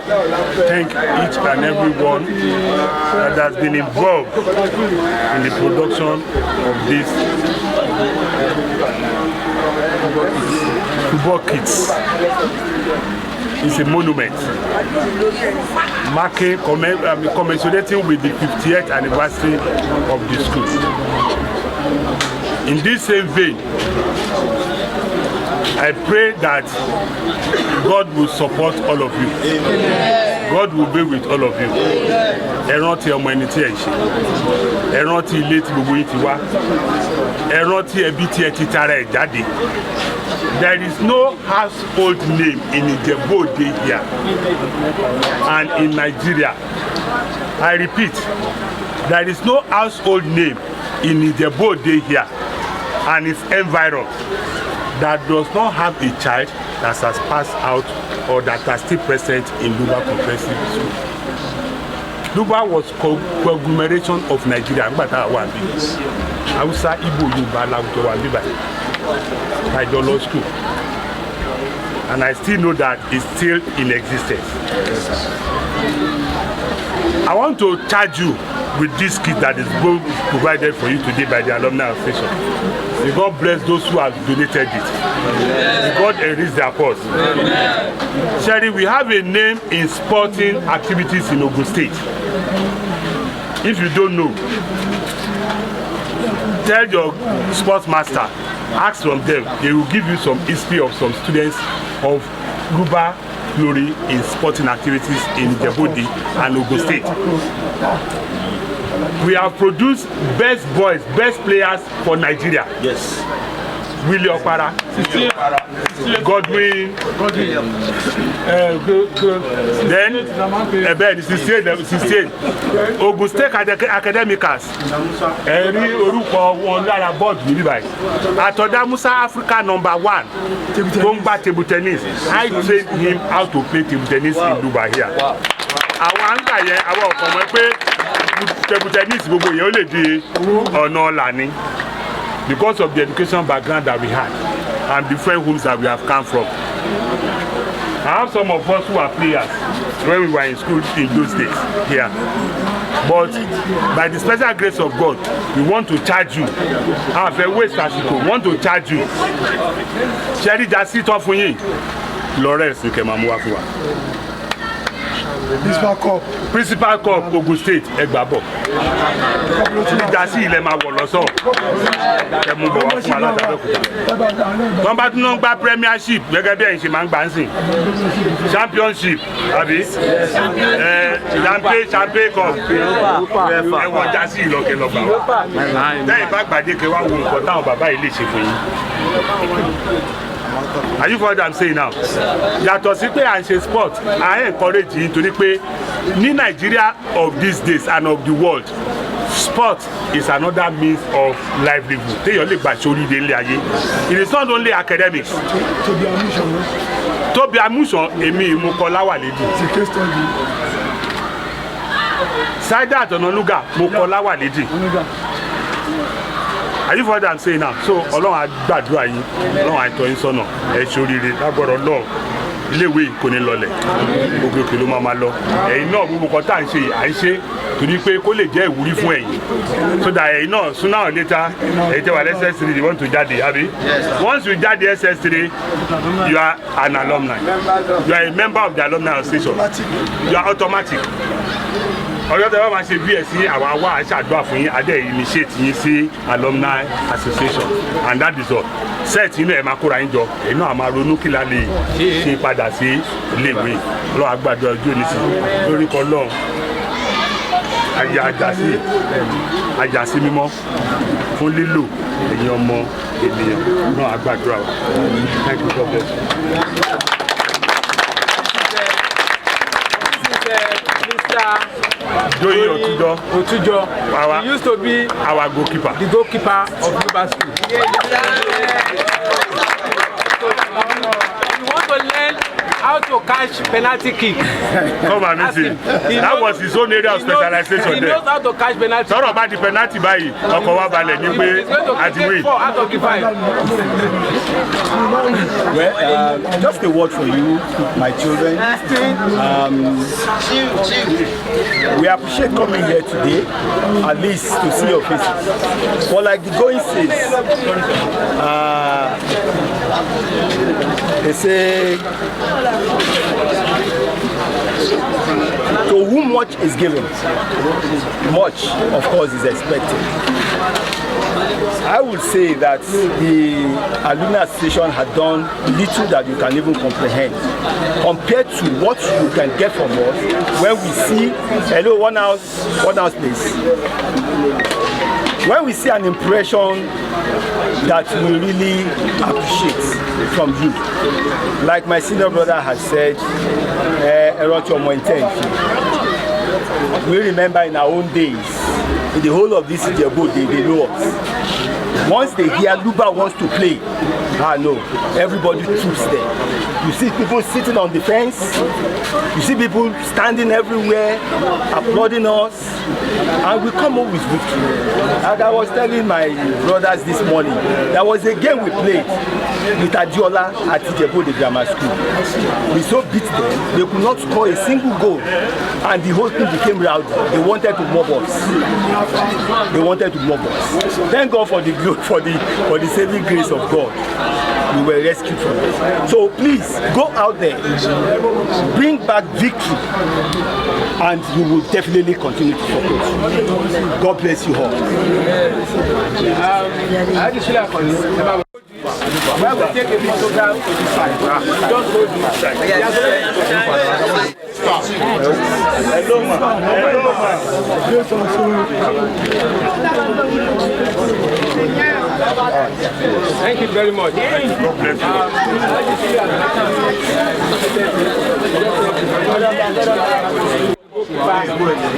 thank each and every one that has been involved in the production of this football kits. It's a monument marking, commiserating with the 50th anniversary of the school. In this same vein, I pray that God will support all of you. God will be with all of you. Ẹ rántí ọmọ ẹni tí ẹ ṣe. Ẹ rántí ilé tí gbogbo yín ti wá. Ẹ rántí ẹbí tí ẹ ti tara ẹ jáde. There is no household name in Ijebu-Ode here and in Nigeria. I repeat, there is no household name in Ijebu-Ode here and its environ that does not have a child that has passed out or that are still present in Luba Comprehensive School. Luba was conglomeration of Nigeria. Hausa, Igbo, Yoruba, Lagos, Wambiba. Law School. And I still know that it's still in existence. I want to charge you with this kit that is provided for you today by the Alumni Association. May God bless those who have donated it. May God enrich their cause. Sherry, we have a name in sporting activities in Ogun State. If you don't know, tell your sports master, ask from them, they will give you some history of some students of Luba glory in sporting activities in Ijebu-Ode and Ogun State. We have produced best boys, best players for Nigeria. Yes. Willie Okpara, Godwin, then Ben, 16, Ogun State Academicals, Eri Orúkọ wọn lára board níbí báyìí. Àtọ̀dá Musa Africa #1, Gomba table tennis. I trained him how to play table tennis in Luba here. Àwọn àǹgbà yẹn, àwọn ọ̀kan mọ̀ pé table tennis gbogbo yẹn ó lè di ọ̀nà ọ̀la ni. Because of the education background that we had and different homes that we have come from. I have some of us who are players when we were in school in those days here. But by the special grace of God, we want to charge you. We want to charge you. Sherry Jasi Tofunyi, Lawrence Nkemamuwafuwa. Principal Cup, Ogun State, Egbabo. Jasi ilẹ̀ máa wọ̀ lọ́sọ̀. Ẹ̀mú bọ̀ wá fún aládàbẹ̀kúta. Wọ́n bá tún náà gba Premiership gẹ́gẹ́ bí ẹ̀yin ṣe máa ń gbà ń sìn. Championship, àbí? Champagne Cup. Ẹ̀wọ̀n Jasi ìlọ́kẹ̀ lọ́gbà wá. Lẹ́yìn bá gbàdé kẹ́ wá wo nǹkan táwọn bàbá yìí lè ṣe fún yín. Are you following what I'm saying now? Yàtọ̀ sí pé à ń ṣe sport, I encourage yín torí pé ní Nigeria of these days and of the world, sport is another means of livelihood. Téèyàn lè gbà sórí ilé ilé ayé. It is not only academics. Tóbi Amúsàn, èmi Ìmúkọláwàlédì. Saidat Ọ̀nànúgà, Mọ́kọláwàlédì. Are you following what I'm saying now? So Ọlọ́run á gbàdúrà yín, Ọlọ́run á tọ́ yín sọ́nà, ẹ ṣoríire lágbọ́dọ̀ Ọlọ́run. Iléèwé kò ní lọlẹ̀, òkè òkè ló máa lọ. Ẹ̀yin náà gbogbo kan tá à ń ṣe à ń ṣe torí pé kó lè jẹ́ ìwúrí fún ẹ̀yin. So that ẹ̀yin náà sooner or later ẹ̀yin tẹ́ wà SS3 you want to jáde, àbí? Once you jáde SS3, you are an alumni. You are a member of the Alumni Association. You are automatic. Ọjọ́ tẹ́ wọ́n máa ṣe bí ẹ̀ sí àwọn àwa àṣàdúrà fún yín adé initiate yín sí Alumni Association and that is all. Set inú ẹ̀ máa kóra yín jọ èyí náà máa ronú kí la lè ṣe padà sí iléèwé Ọlọ́run àgbàdo ọjọ́ òní sí lórúkọ Ọlọ́run àjàsí mímọ́ fún lílò ẹ̀yin ọmọ ènìyàn náà àgbàdo àwọn. Thank you, God bless you. Doyin Otujo. He used to be our goalkeeper. The goalkeeper of Luba School. You want to learn how how to catch penalty kick. Come and meet him. That was his own area of specialization. He knows how to catch penalty. Sorry about the penalty by Okowa Bale. He's going to take 4 out of the 5. Well, just a word for you, my children. We appreciate coming here today, at least to see your faces. But like the going says, they say, to whom much is given, much, of course, is expected. I would say that the Alumni Association had done little that you can even comprehend compared to what you can get from us when we see, hello, one house please. When we see an impression that we really appreciate from you, like my senior brother has said, we remember in our own days, in the whole of this Ijebu, they know us. Once they hear Luba wants to play, no, everybody troops there. You see people sitting on the fence, you see people standing everywhere, applauding us, and we come up with victory. And I was telling my brothers this morning, there was a game we played with Adiola at Ijebu Grammar School. We so beat them, they could not score a single goal, and the whole thing became rowdy. They wanted to mob us. Thank God for the saving grace of God. We were rescued from it. So please go out there, bring back victory, and you will definitely continue to support. God bless you all. Where we take a photograph to the side. Just hold this side. Hello, man. Thank you very much.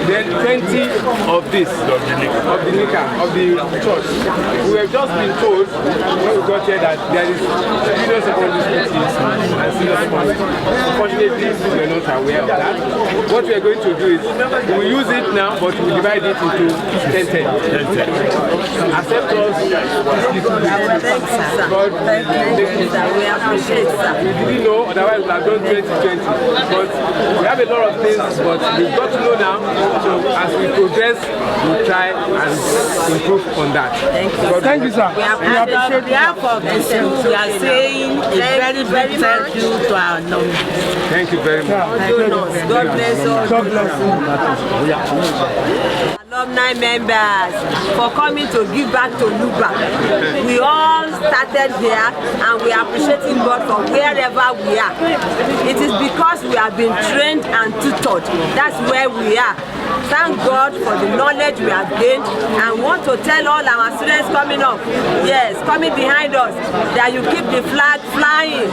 Then 20 of this, of the Nika, of the church. We have just been told when we got here that there is junior secondary schools and senior secondary schools. Unfortunately, we were not aware of that. What we are going to do is, we will use it now, but we will divide it into 10-10. Accept us. God, thank you, sir. We appreciate it, sir. We didn't know, otherwise we would have done 2020. But we have a lot of things, but we've got to know now. So as we progress, we'll try and improve on that. Thank you. Thank you, sir. We appreciate on behalf of the school, we are saying a very, very thank you to our alumni. Thank you very much. God bless all. God bless you. Alumni members for coming to give back to Luba. We all started here and we are appreciating God for wherever we are. It is because we have been trained and tutored. That's where we are. Thank God for the knowledge we have gained, and want to tell all our students coming up, yes, coming behind us, that you keep the flag flying.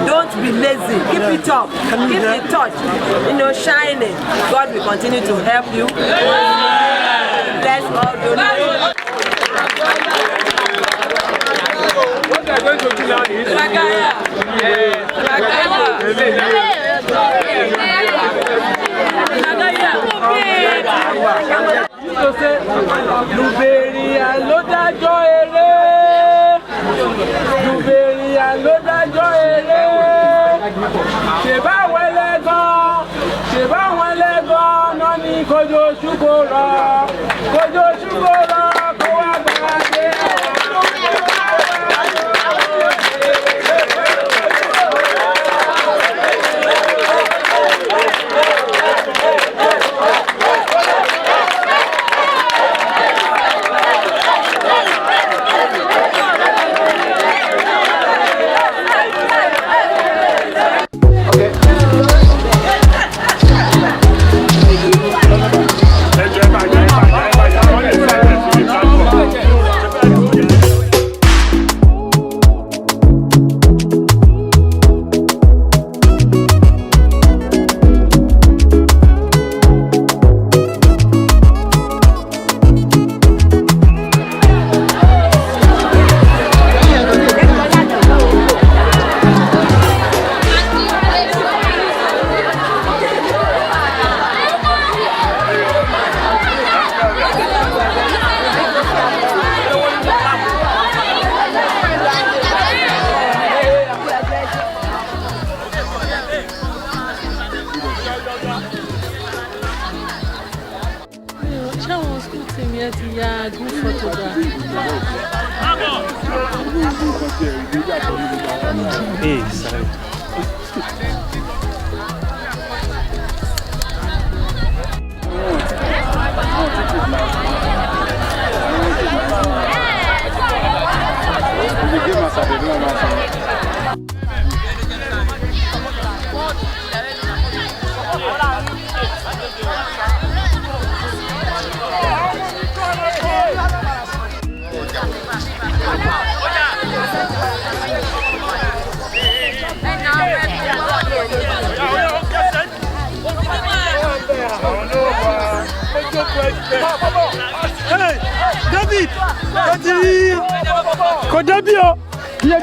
Don't be lazy. Keep it up. Keep the touch, shining. God will continue to help you. Bless all donations. What they are going to do now is Luberia ló dájọ́ eré. Luberia ló dájọ́ eré. Ṣèbáwọn ẹlẹ́gàn náà ní kojú ṣubú rọ kó wá gbàgbé Hey, Yeah, good photograph. Hey, sorry. Hey, David, Kodabio, il y a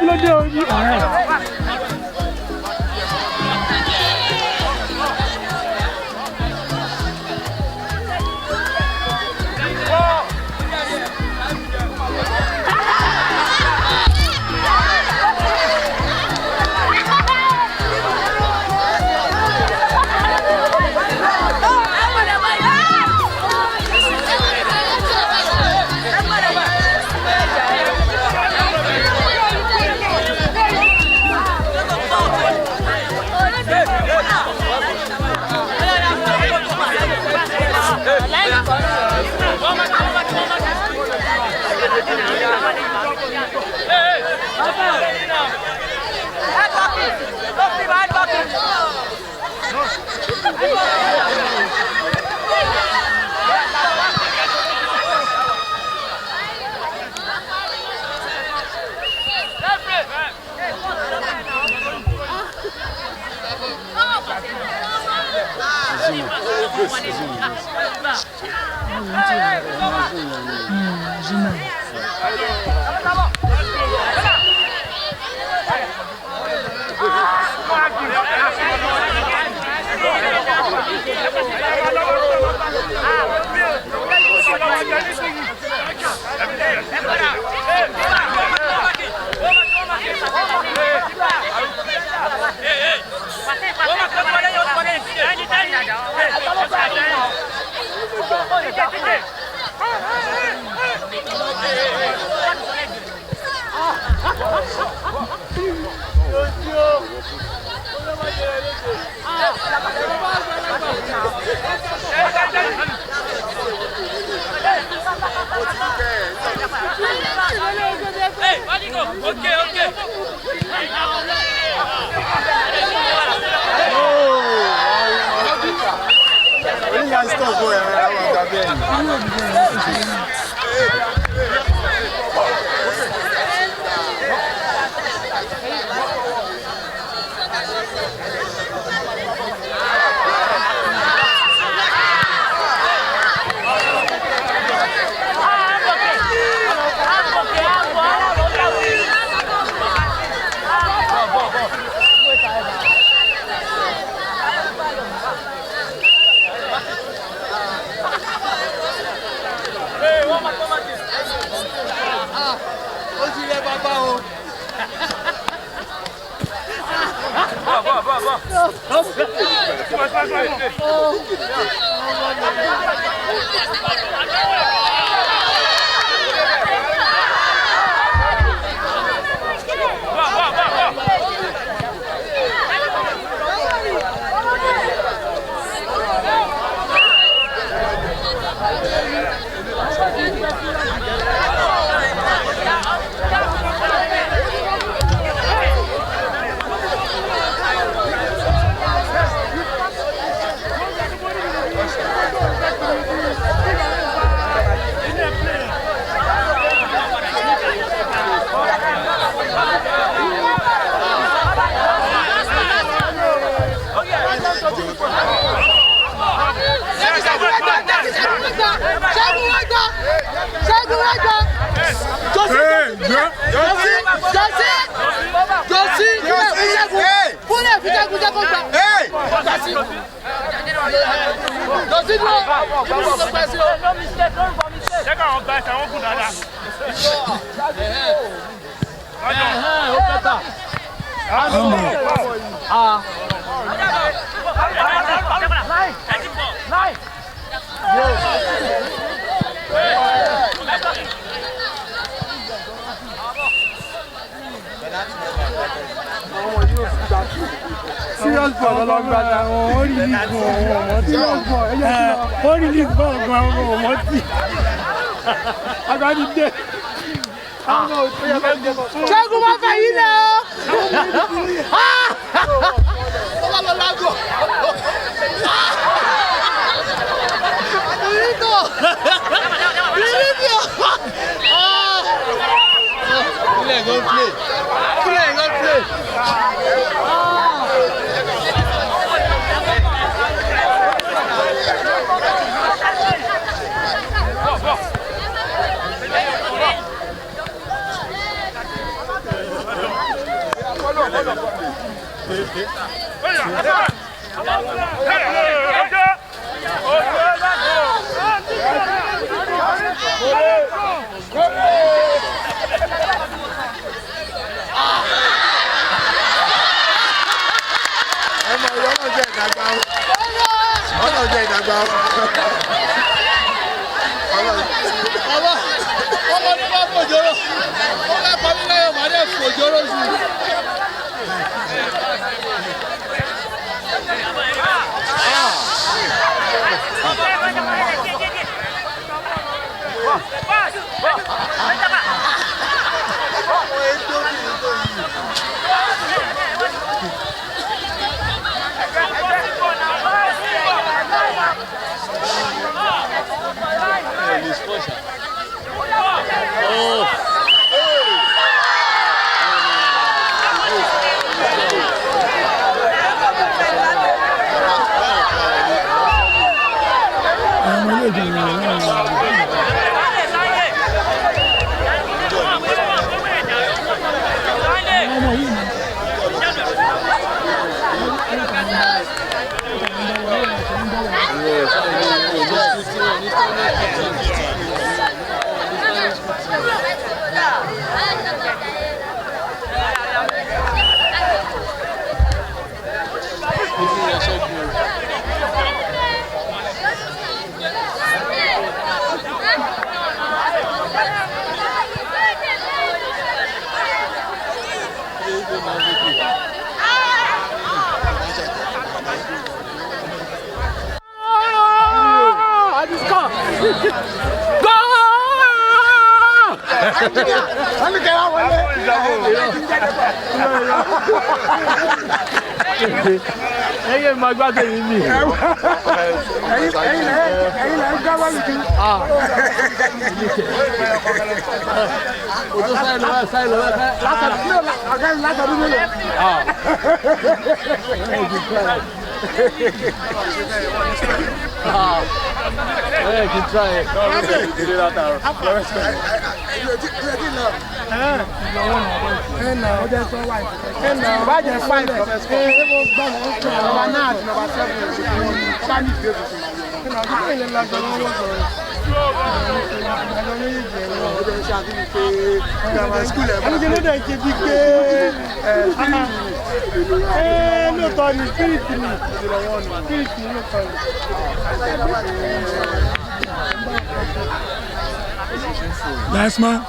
Last man.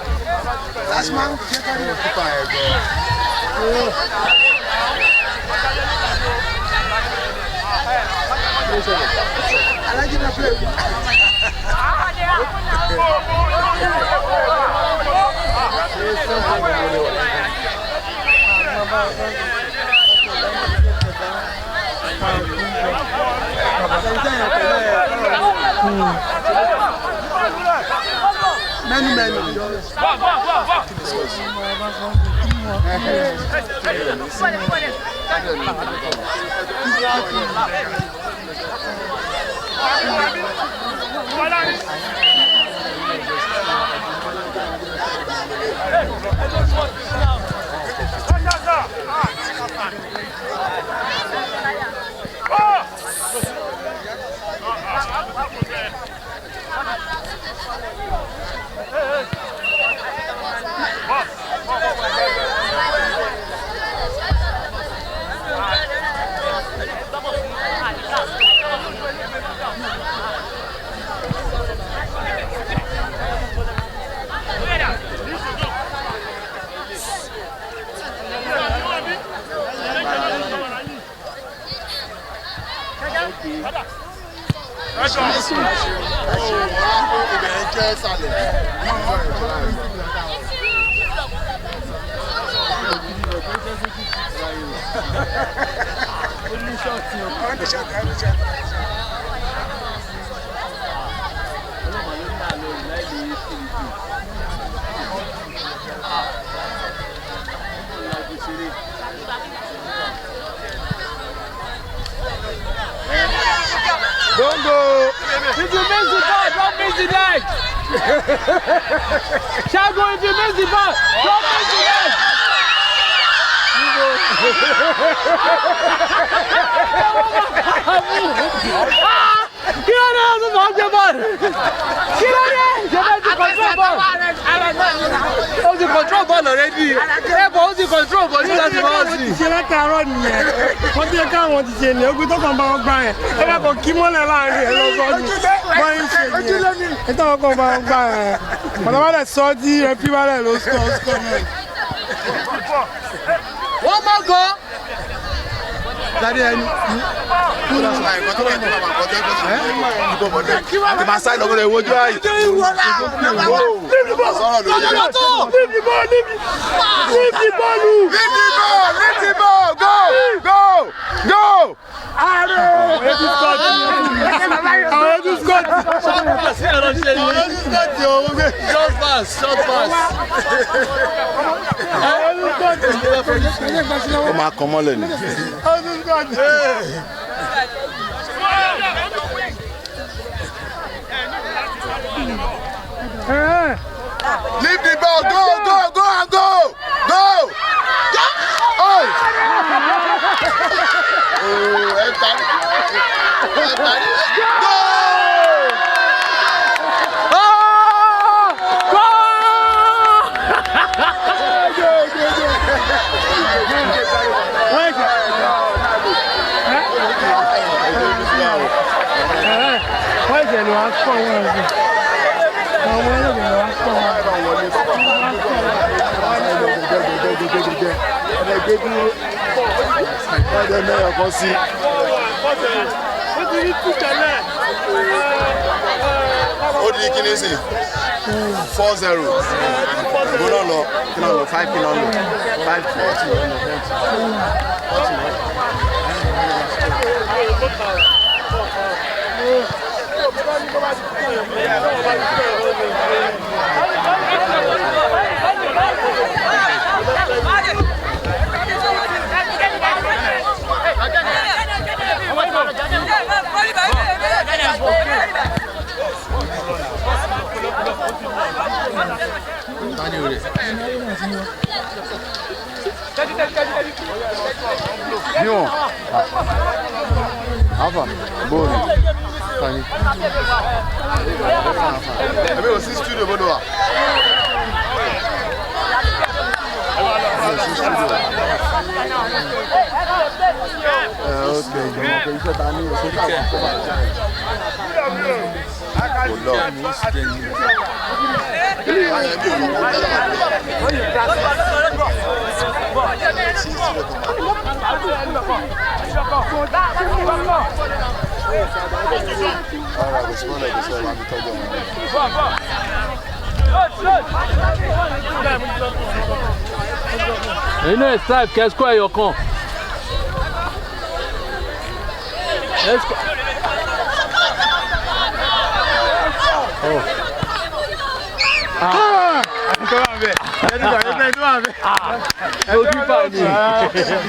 Don't go. If you miss the ball, don't miss the leg. Shago, if you miss the ball, don't miss the leg. The control ball already. Yeah, but the control ball you don't see. Ṣé láti àárọ̀ nìyẹn. Wọ́n ti yẹ káwọn ti ṣe ní ogun tó kàn bá wọn gbà yẹn. Ẹ bá kọ kí mọ́lẹ̀ láàrin ẹ̀ lọ́sọ́ ni. Wọ́n ń ṣe yẹn. Ẹ tó kàn bá wọn gbà yẹn. Bàtà bá dẹ̀ sọ tí ẹ fi bá dẹ̀ ló sọ náà. One more goal. Jáde ẹni. Àti máa sáì lọ́wọ́ rẹ̀ wojú àyè. Ó máa kàn mọ́lẹ̀ ni. Leave the ball, go and go! Go! Oh! Go! Ó di kí ni sí 4-0 gbọ́dọ̀ lọ kí náà lọ 5 kí náà lọ 5. Alpha, boy. Tani. Ebe o si studio bodo wa. Okay, iṣẹ́ ta ni o ṣe ta wa ko ba. Inú ẹ̀ stripe kẹ́síkọ́ ẹ̀yọ̀ kan.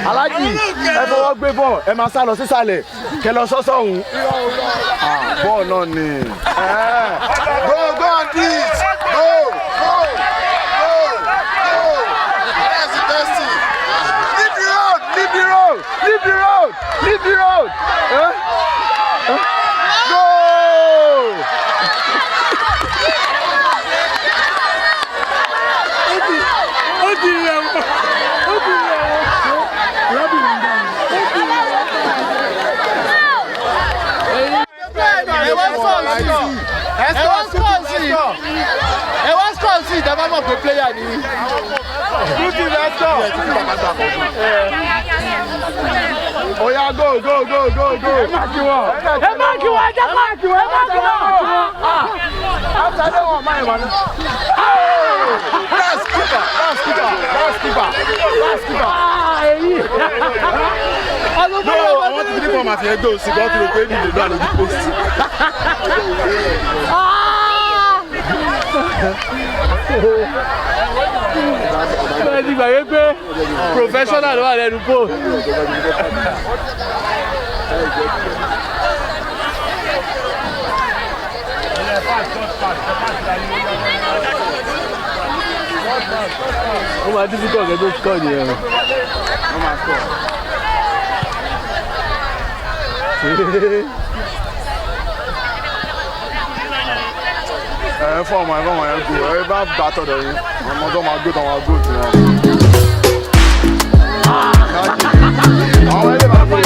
Aláàjì ẹ fọwọ́ gbé bọ́ọ̀ ẹ máa sá lọ sísàlẹ̀ kẹ lọ sọ́sọ́ òun bọ́ọ̀ náà ni go on this go that's the best thing leave the road go. player ni. Good team, let's go. Oh yeah, go. Mark you up. After that one, my man. Last keeper. No, I want to be from my head. Go, see, go to the baby, the man, the post. Professional ló wà lẹ́nu pò. Ó máa difficult kẹ́ tó score nìyẹn. Ó máa score. Fún ọmọ yẹn go ẹ bá gbà tọ̀dọ̀ yín ọmọ tó máa gbé tó máa gbó tì wọn. Àwọn ilé máa gbé.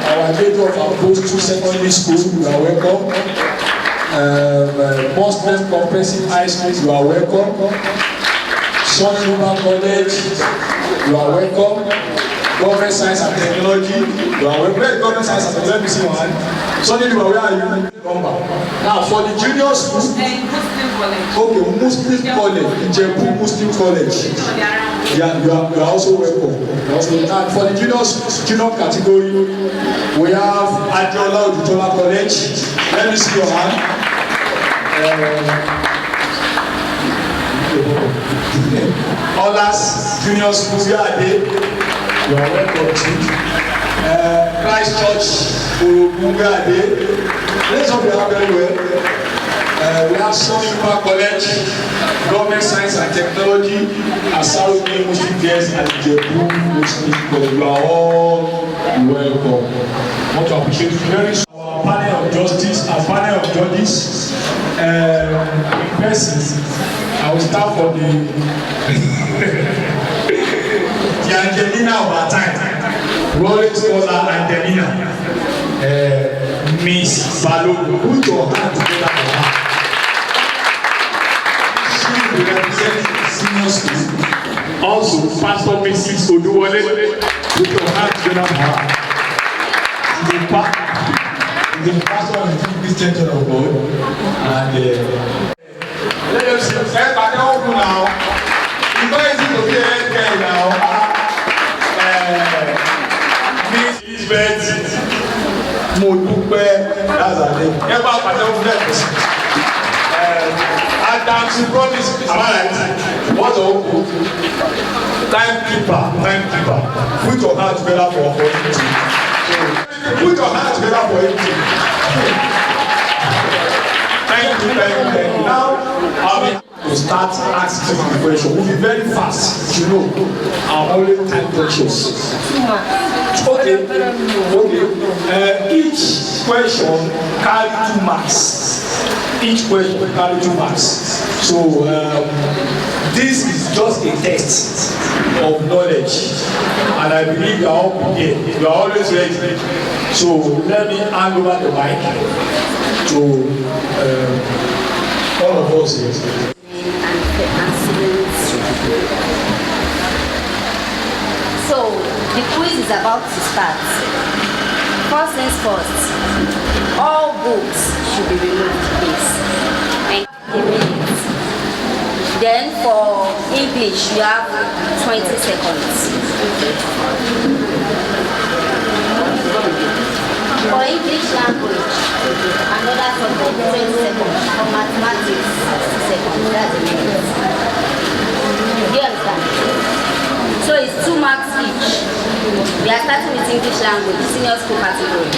Our lady of our post to secondary school, you are welcome. Muslim Comprehensive High School, you are welcome. Luba College, you are welcome. Government Science and Technology, you are welcome. Government Science and Technology, let me see one. Luba, where are you? Now for the junior school, okay, Muslim College, Ijebu Muslim College. Yeah, you are also welcome. And for the junior category, we have Adiola Odutola College. Let me see your hand. Others, junior school, where are they? You are welcome too. Christ Church, where are they? Let's hope you are very well. We have Luba College, Government Science and Technology, Asarudi Muslim Girls and Ijebu Muslim College. You are all welcome. I want to appreciate very much our panel of justice, our panel of judges. In person, I will start for the Angelina of our time, Rolling Scholar Angelina, Miss Balogun. Put your hand together for her. We represent senior school. Also, Pastor Mrs. Oduwole, put your hands together for her. The pastor of the Christian Church of God. And let us see. Now, it's not easy to be a head girl now. Miss Elizabeth mo dúpẹ́ lázàlẹ̀ ẹ bá pàdé òun lẹ́kọ̀ọ́ Adams promise am I right wọ́n sọ òkú timekeeper put your hand together for unity put your hand together for unity. Thank you. Now, to start asking the question. We'll be very fast, you know. I'm always time conscious. Okay. Each question carry 2 marks. Each question carry 2 marks. So this is just a test of knowledge, and I believe you are all prepared. You are always ready. So let me hand over the mic to all of us here. So the quiz is about to start. First things first, all books should be removed, please. And a minute. Then for English, you have 20 seconds. For English language, another subject, 20 seconds. For mathematics, 60 seconds. That's a minute. Do you understand? So it's 2 marks each. We are starting with English language, senior school category.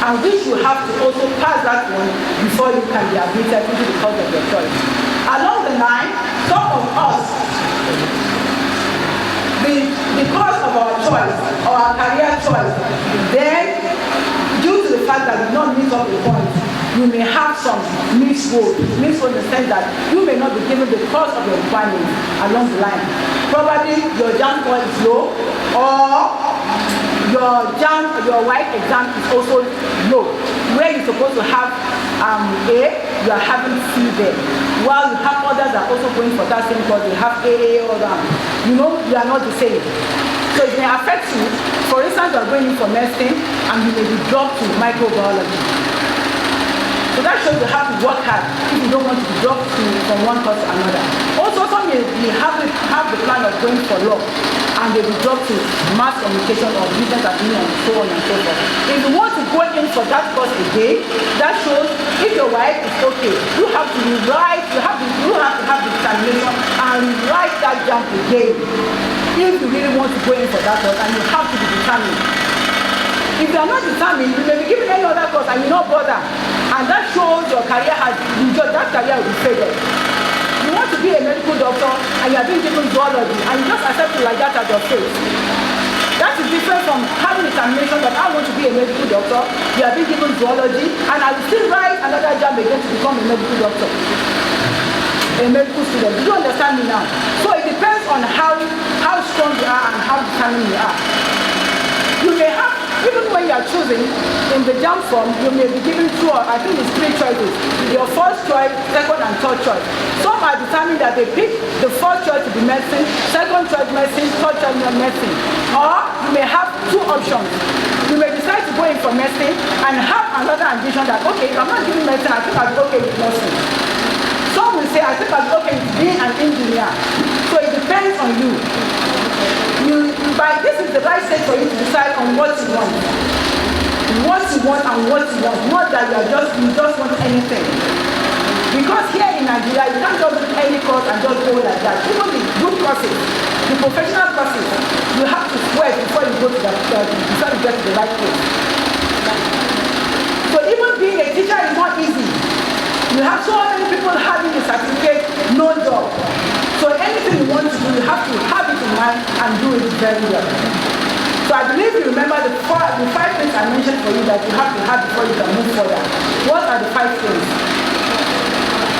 And which you have to also pass that one before you can be admitted into the course of your choice. Along the line, some of us, because of our choice or our career choice, then due to the fact that we not meet up the point, you may have some mixed road in the sense that you may not be given the course of your requirements along the line. Probably your JAMB score is low, or your white exam is also low. Where you're supposed to have A, you are having C there. While you have others that are also going for that same course, they have AA or that. You know, you are not the same. So it may affect you. For instance, you are going in for nursing and you may be dropped to microbiology. So that shows you have to work hard if you don't want to be dropped from one course to another. Also, some may have the plan of going for law and they will drop to mass communication or business admin and so on and so forth. If you want to go in for that course again, that shows if your wife is okay, you have to rewrite, you have to have the determination and rewrite that jump again. If you really want to go in for that course, and you have to be determined. If you are not determined, you may be given any other course and you not bother. And that shows your career that career will be faded. You want to be a medical doctor and you are being given zoology and you just accept it like that as your fate. That is different from having determination that I want to be a medical doctor, you are being given zoology, and I will still write another job again to become a medical doctor. A medical student. Do you understand me now? So it depends on how strong you are and how determined you are. You may have, even when you are choosing in the JAMB form, you may be given 2 or I think it's 3 choices. Your first choice, second and third choice. Some are determined that they pick the first choice to be medicine, second choice medicine, third choice medicine. Or you may have 2 options. You may decide to go in for medicine and have another ambition that, okay, if I'm not doing medicine, I think I'll be okay with nursing. Some will say, I think I'll be okay with being an engineer. So it depends on you. This is the right stage for you to decide on what you want. What you want and what you want. Not that you just want anything. Because here in Nigeria, you can't just do any course and just go like that. Even the good courses, the professional courses, you have to sweat before you go to before you get to the right place. have so many people having a certificate, no job. So anything you want to do, you have to have it in mind and do it very well. So I believe you remember the 5 things I mentioned for you that you have to have before you can move further. What are the 5 things?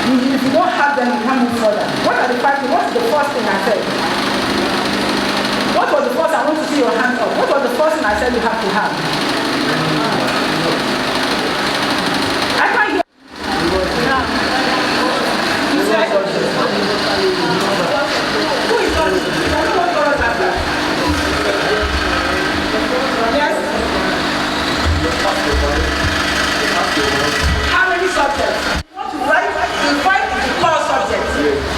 If you don't have them, you can't move further. What are the 5 things? What is the first thing I said? What was the first? I want to see your hands up. What was the first thing I said you have to have? I can't hear. You said? Who is talking? Yes? How many subjects? You want to write? You write the core subjects.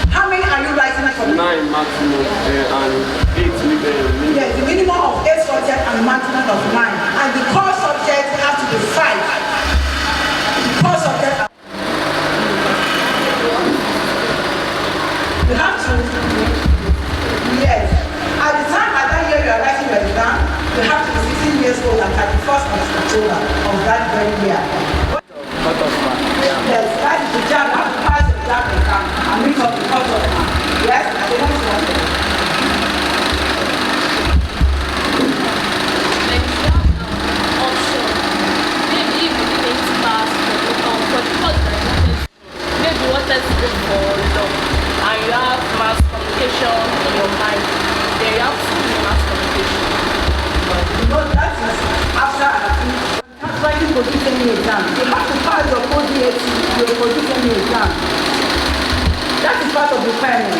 How many are you writing for? 9 maximum and 8 minimum. Yes, the minimum of 8 subjects and maximum of 9. And the core subjects have to be 5. The core subjects are... You have to... Yes. At the time at that year you are writing your exam, you have to be 16 years old and 31st of October of that very year. Yes, that is the job. You have to pass the job exam and meet up the cut-off mark. Yes, I don't want to. Maybe you wanted to go for law and you have mass communication in your mind, then you have to do mass communication. No, that is after writing position exam. You have to pass your position exam. That is part of the requirement.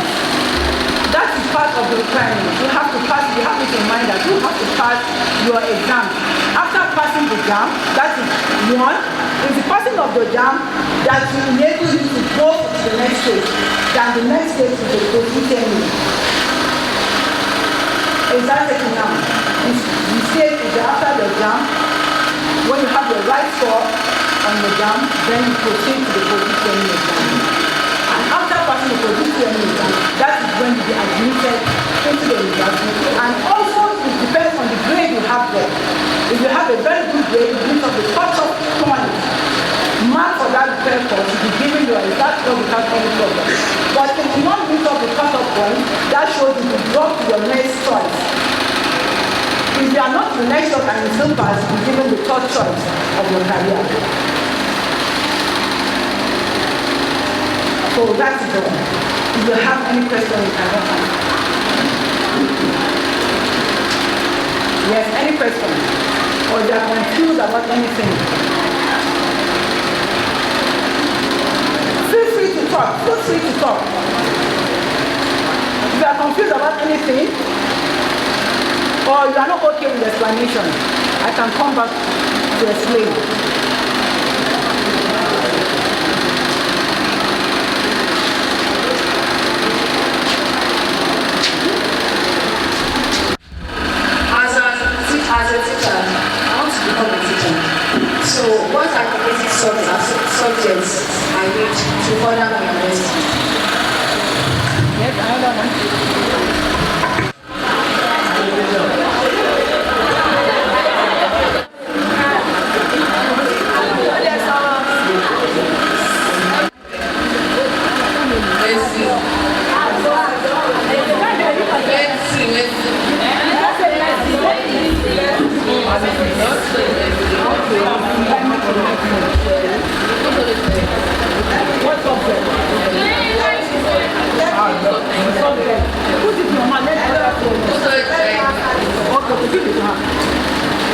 That is part of the requirement. You have to pass, you have to keep in mind that you have to pass your exam. After passing the exam, that is one. It's the passing of the exam that will enable you to go to the next stage. Then the next stage is the position. Exactly now. The stage is after the exam. When you have your right score on the exam, then you proceed to the position exam. And after passing the position exam, that is when you be admitted into the university. And also it depends on the grade you have there. If you have a very good grade, you meet up the cut-off point mark for that repair course, you be given your exact score without any problem. But if you don't meet up the cut-off point, that shows you will drop to your next choice. If you are not the next choice and you still pass, you be given the third choice of your career. So that's it all. If you have any question, you can ask. Yes, any question? Or you are confused about anything? Feel free to talk. Feel free to talk. If you are confused about anything, or you are not okay with the explanation, I can come back to explain. As a teacher, I want to become a teacher. So what are the basic subjects I need to further my university? Yes, another one.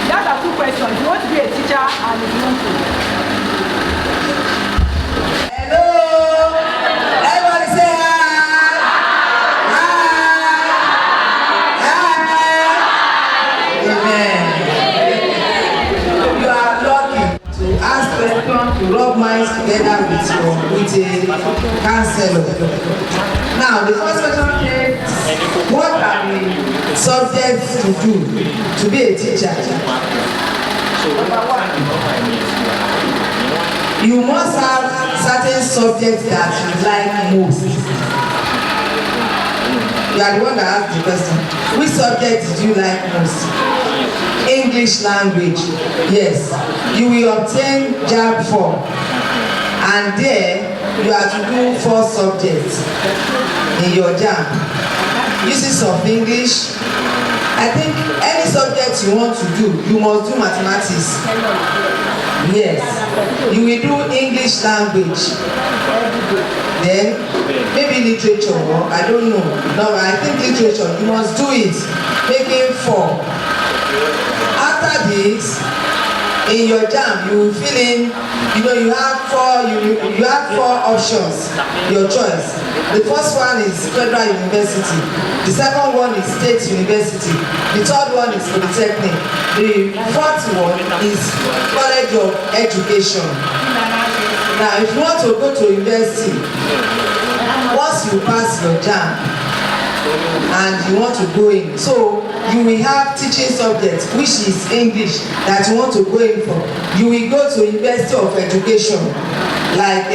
There are 2 questions. You want to be a teacher and if you want to. Hello! Everybody say hi! Hi! Amen. You are lucky to ask questions to rub minds together with a counselor. Now, the first question is, what are the subjects to do to be a teacher? Number 1, you must have certain subjects that you like most. You are the one that asked the question. Which subject do you like most? English language. Yes. You will obtain JAB 4. and there you are to do 4 subjects in your JAMB. Uses of English. I think any subject you want to do, you must do mathematics. Yes, you will do English language. Then maybe literature, I don't know. No, I think literature, you must do it. Making 4. After this, in your JAMB, you will fill in, you have 4 options, your choice. The first one is Federal University. The second one is State University. The third one is Polytechnic. The fourth one is College of Education. Now, if you want to go to university, once you pass your JAMB, and you want to go in, so you will have teaching subjects, which is English, that you want to go in for. You will go to University of Education, like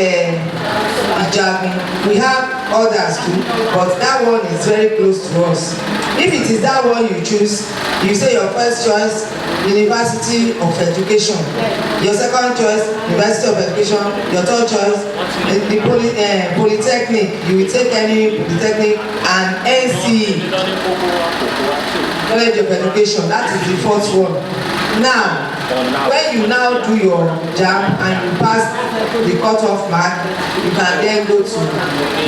Ijagun. We have others too, but that one is very close to us. If it is that one you choose, you say your first choice, University of Education. Your second choice, University of Education. Your third choice, the Polytechnic. You will take any Polytechnic, and NCE, College of Education. That is the fourth one. Now, when you now do your JAMB and you pass the cutoff mark, you can then go to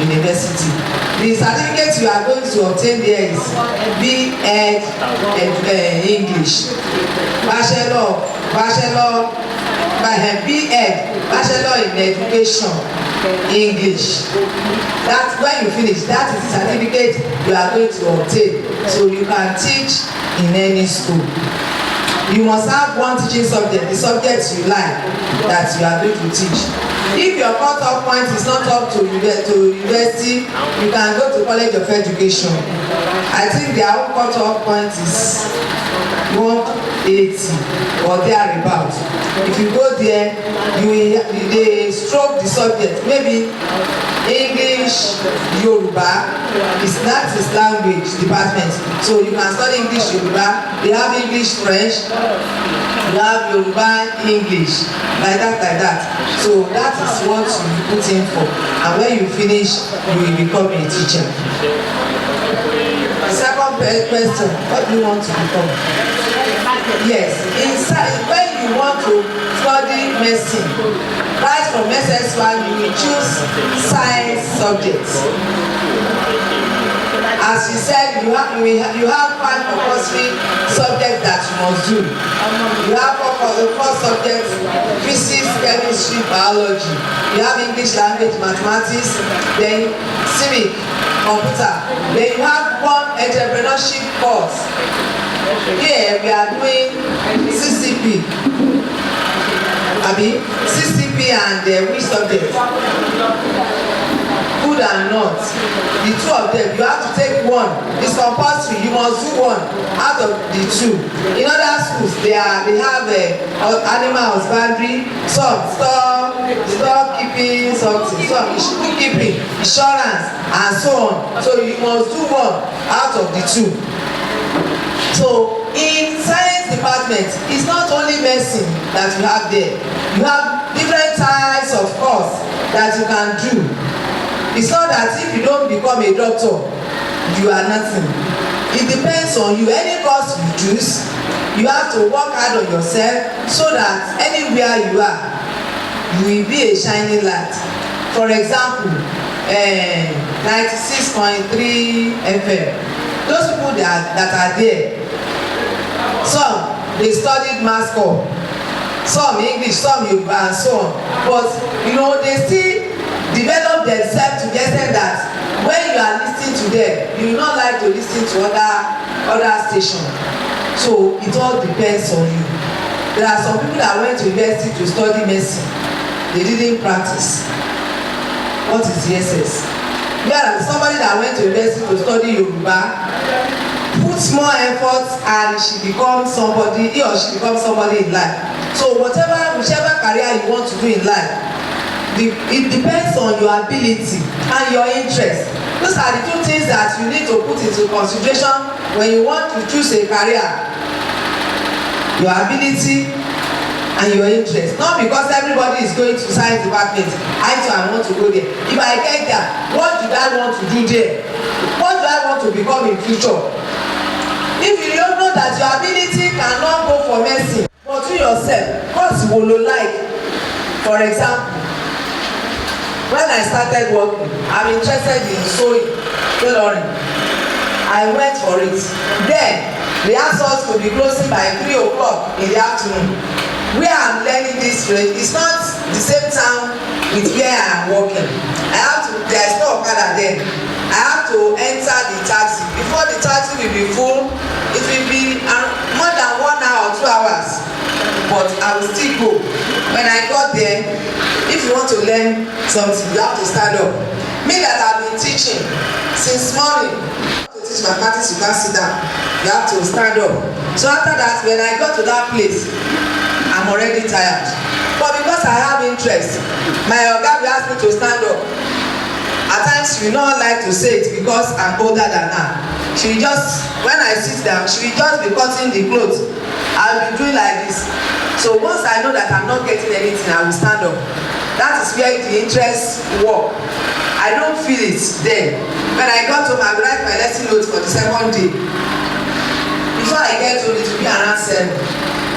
university. The certificate you are going to obtain there is B.Ed. English, B.Ed. Bachelor in Education English. That's when you finish. That is the certificate you are going to obtain, so you can teach in any school. You must have one teaching subject, the subjects you like, that you are going to teach. If your cut-off point is not up to university, you can go to College of Education. I think their own cut-off point is 180 or thereabouts. If you go there, they stroke the subject. Maybe English, Yoruba, that is language department. So you can study English, Yoruba. They have English, French. You have Yoruba, English, like that. So that is what you put in for. And when you finish, you will become a teacher. The second question, what do you want to become? Yes, inside, when you want to study medicine, right from SS1, you will choose science subjects. As you said, you have 5 compulsory subjects that you must do. You have 4 subjects: physics, chemistry, biology. You have English language, mathematics, then civic, computer. Then you have 1 entrepreneurship course. Here we are doing CCP. CCP and which subject? Good and not. The 2 of them, you have to take 1. It's compulsory. You must do 1 out of the 2. In other schools, they have animal husbandry, some store keeping, some keeping, insurance, and so on. So you must do 1 out of the 2. So in science department, it's not only medicine that you have there. You have different types of course that you can do. It's not that if you don't become a doctor, you are nothing. It depends on you. Any course you choose, you have to work hard on yourself so that anywhere you are, you will be a shining light. For example, 96.3 FM. Those people that are there, some they studied mass comm, some English, some Yoruba, and so on. But they still develop themselves to the extent that when you are listening to them, you will not like to listen to other stations. So it all depends on you. There are some people that went to university to study medicine. They didn't practice. What is the essence? Whereas somebody that went to university to study Yoruba puts more effort and he or she becomes somebody in life. So whichever career you want to do in life, it depends on your ability and your interest. Those are the 2 things that you need to put into consideration when you want to choose a career: your ability and your interest, not because everybody is going to science department. I want to go there. If I get there, what do I want to do there? What do I want to become in future? If you don't know that your ability cannot go for medicine, but to yourself, what you will like. For example, when I started working, I'm interested in sewing, tailoring. I went for it. Then they asked us to be closing by 3 o'clock in the afternoon. Where I'm learning this trade is not the same town with where I'm working. There's no Okada then. I have to enter the taxi. Before the taxi will be full, it will be more than 1 hour or 2 hours. But I will still go. When I got there, if you want to learn something, you have to stand up. Me that I've been teaching since morning. To teach mathematics, you can't sit down. You have to stand up. So after that, when I got to that place, I'm already tired. But because I have interest, my oga will ask me to stand up. At times she will not like to say it because I'm older than her. She will just, when I sit down, she will just be cutting the clothes. I'll be doing like this. So once I know that I'm not getting anything, I will stand up. That is where the interest work. I don't feel it then. When I got home, I will write my lesson notes for the second day. Before I get home, it will be around 7.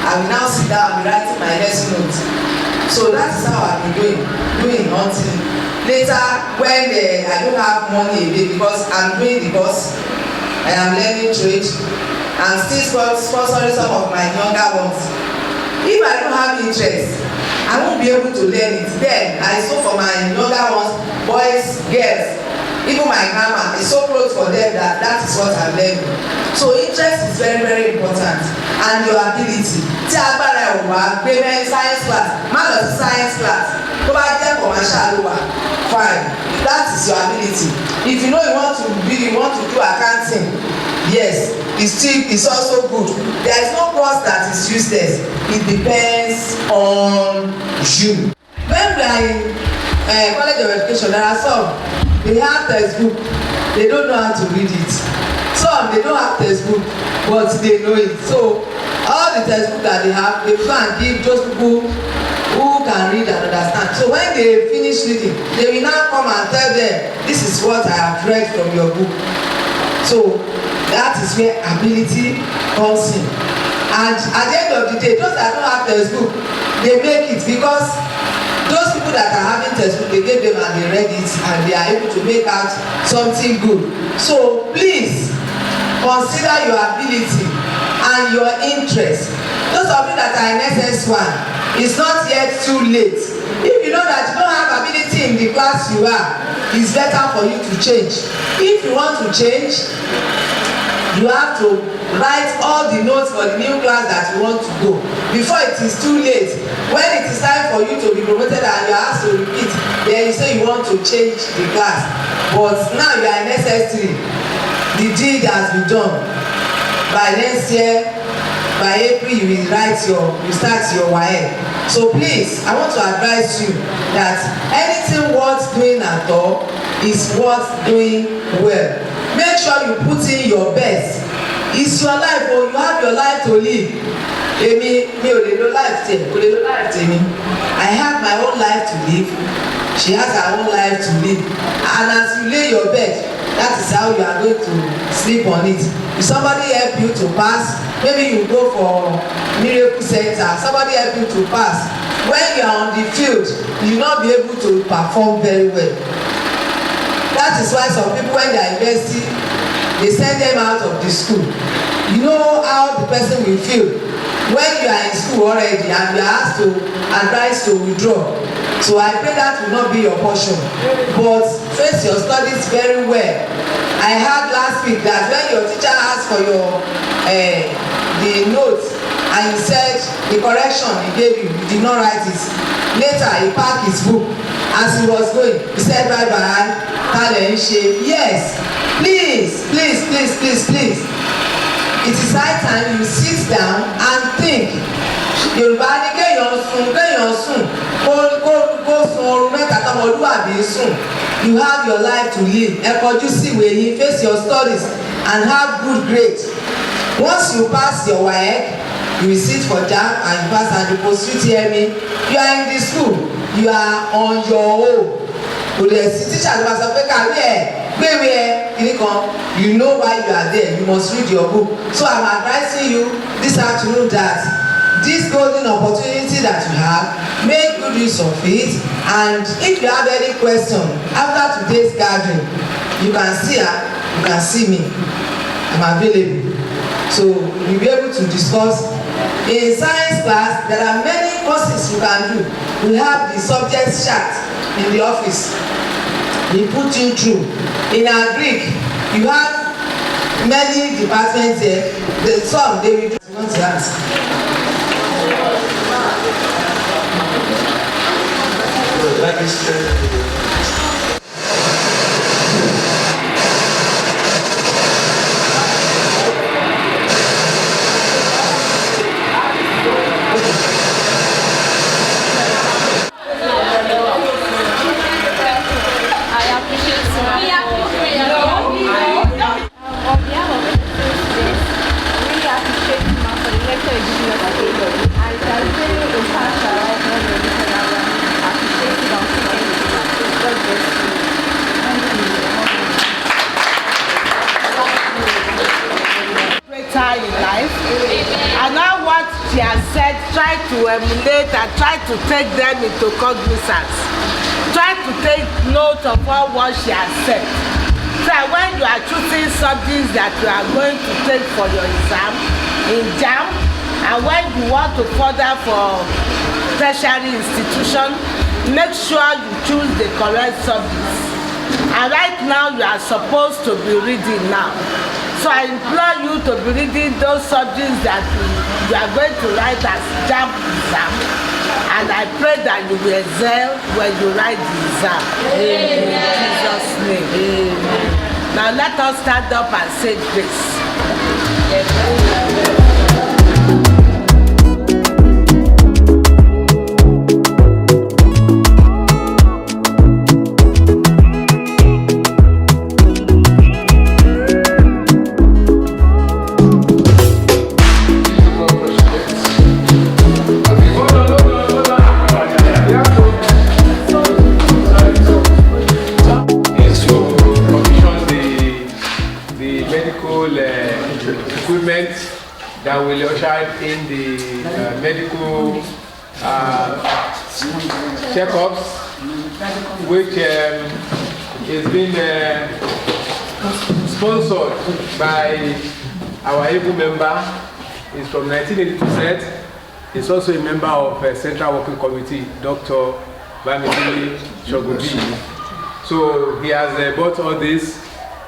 I will now sit down and be writing my lesson notes. So that is how I've been doing until later when I don't have money again because I'm doing the course and I'm learning trade and still sponsoring some of my younger ones. If I don't have interest, I won't be able to learn it. Then I sew for my younger ones, boys, girls, even my grandma. It's so close for them that is what I'm learning. So interest is very, very important, and your ability. Tí agbára ẹ̀ wá gbé mẹ́ science class, má lọ sí science class. Tó bá jẹ́ commercial ló wà, fine. That is your ability. If you know you want to do accounting, yes, it's also good. There is no course that is useless. It depends on you. When we are in college of education, there are some, they have textbook, they don't know how to read it. Some, they don't have textbook, but they know it. So, all the textbook that they have, they go and give those people who can read and understand. So when they finish reading, they will now come and tell them, this is what I have read from your book. So, that is where ability comes in. And at the end of the day, those that don't have textbook, they make it because those people that are having textbook, they gave them and they read it and they are able to make out something good. So please consider your ability and your interest. Those of you that are in SS1, it's not yet too late. If you know that you don't have ability in the class you are, it's better for you to change. If you want to change, you have to write all the notes for the new class that you want to go before it is too late. When it is time for you to be promoted and you are asked to repeat, then you say you want to change the class. But now you are in SS3, the deed has been done. By next year, by April, you start your WAEC. So please, I want to advise you that anything worth doing at all is worth doing well. Make sure you put in your best. It's your life, or you have your life to live. I have my own life to live. She has her own life to live. And as you lay your bed, that is how you are going to sleep on it. If somebody help you to pass, maybe you go for miracle center, somebody help you to pass. When you are on the field, you will not be able to perform very well. That is why some people, when they are in university, they send them out of the school. You know how the person will feel when you are in school already and you are asked to advise to withdraw. So I pray that will not be your portion. But face your studies very well. I heard last week that when your teacher asked for your the notes and you said the correction he gave you, you did not write it. Later he packed his book. As he was going, he said bye bye. Yes, please. It is high time you sit down and think. Yorùbá ní kéèyàn sùn kó sun oorun mẹ́ta tọmọlúwàbí sùn. You have your life to live. Ẹ kọjú sí ìwé yín, face your studies and have good grades. Once you pass your WAEC, you sit for jam and you pass and you go sweet hear me, you are in the school, you are on your own. So the teacher ló máa sọ pé kàwé ẹ̀ gbéwé ẹ̀ kìíní kan, you know why you are there, you must read your book. So I'm advising you this afternoon that this golden opportunity that you have, make good use of it, and if you have any question after today's gathering, you can see her, you can see me, I'm available. So you'll be able to discuss. In science class, there are many courses you can do. We have the subject chart in the office. We put you through. In our Greek, you have many departments there. Some they will do. Want to ask? In life, and now what she has said, try to emulate and try to take them into cognizance. Try to take note of all what she has said. So when you are choosing subjects that you are going to take for your exam in JAM, and when you want to further for tertiary institution, make sure you choose the correct subjects. And right now you are supposed to be reading now. So I implore you to be reading those subjects that you are going to write as JAM exam. And I pray that you will excel when you write the exam. Amen. In Jesus' name. Amen. Now let us stand up and say grace. Equipment that will usher in the medical checkups, which is being sponsored by our able member. He's from 1982. He's also a member of Central Working Committee, Dr. Bamidele Shogobi. So he has bought all this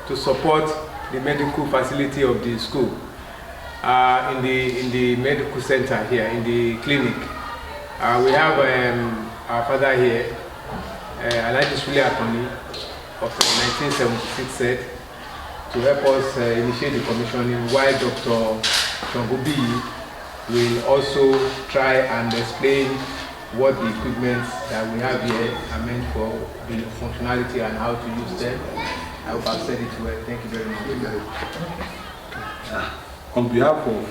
to support the medical facility of the school in the medical center here, in the clinic. We have our father here, Alhaji Sule Akoni of 1976 set, to help us initiate the commissioning, while Dr. Shogobi will also try and explain what the equipment that we have here are meant for, the functionality and how to use them. I hope I've said it well. Thank you very much. On behalf of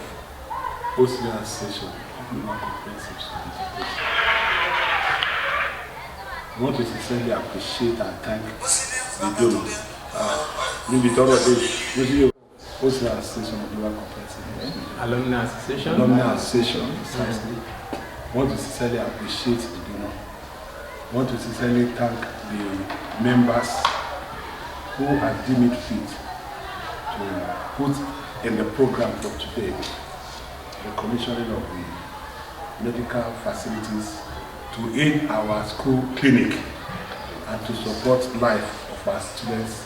OCR Association, I want to sincerely appreciate and thank the donors. Maybe OCR Association of Luba Comprehensive Alumni Association. Alumni Association, precisely. I want to sincerely appreciate the donor. I want to sincerely thank the members who have deemed it fit to put in the program for today the commissioning of the medical facilities to aid our school clinic and to support life of our students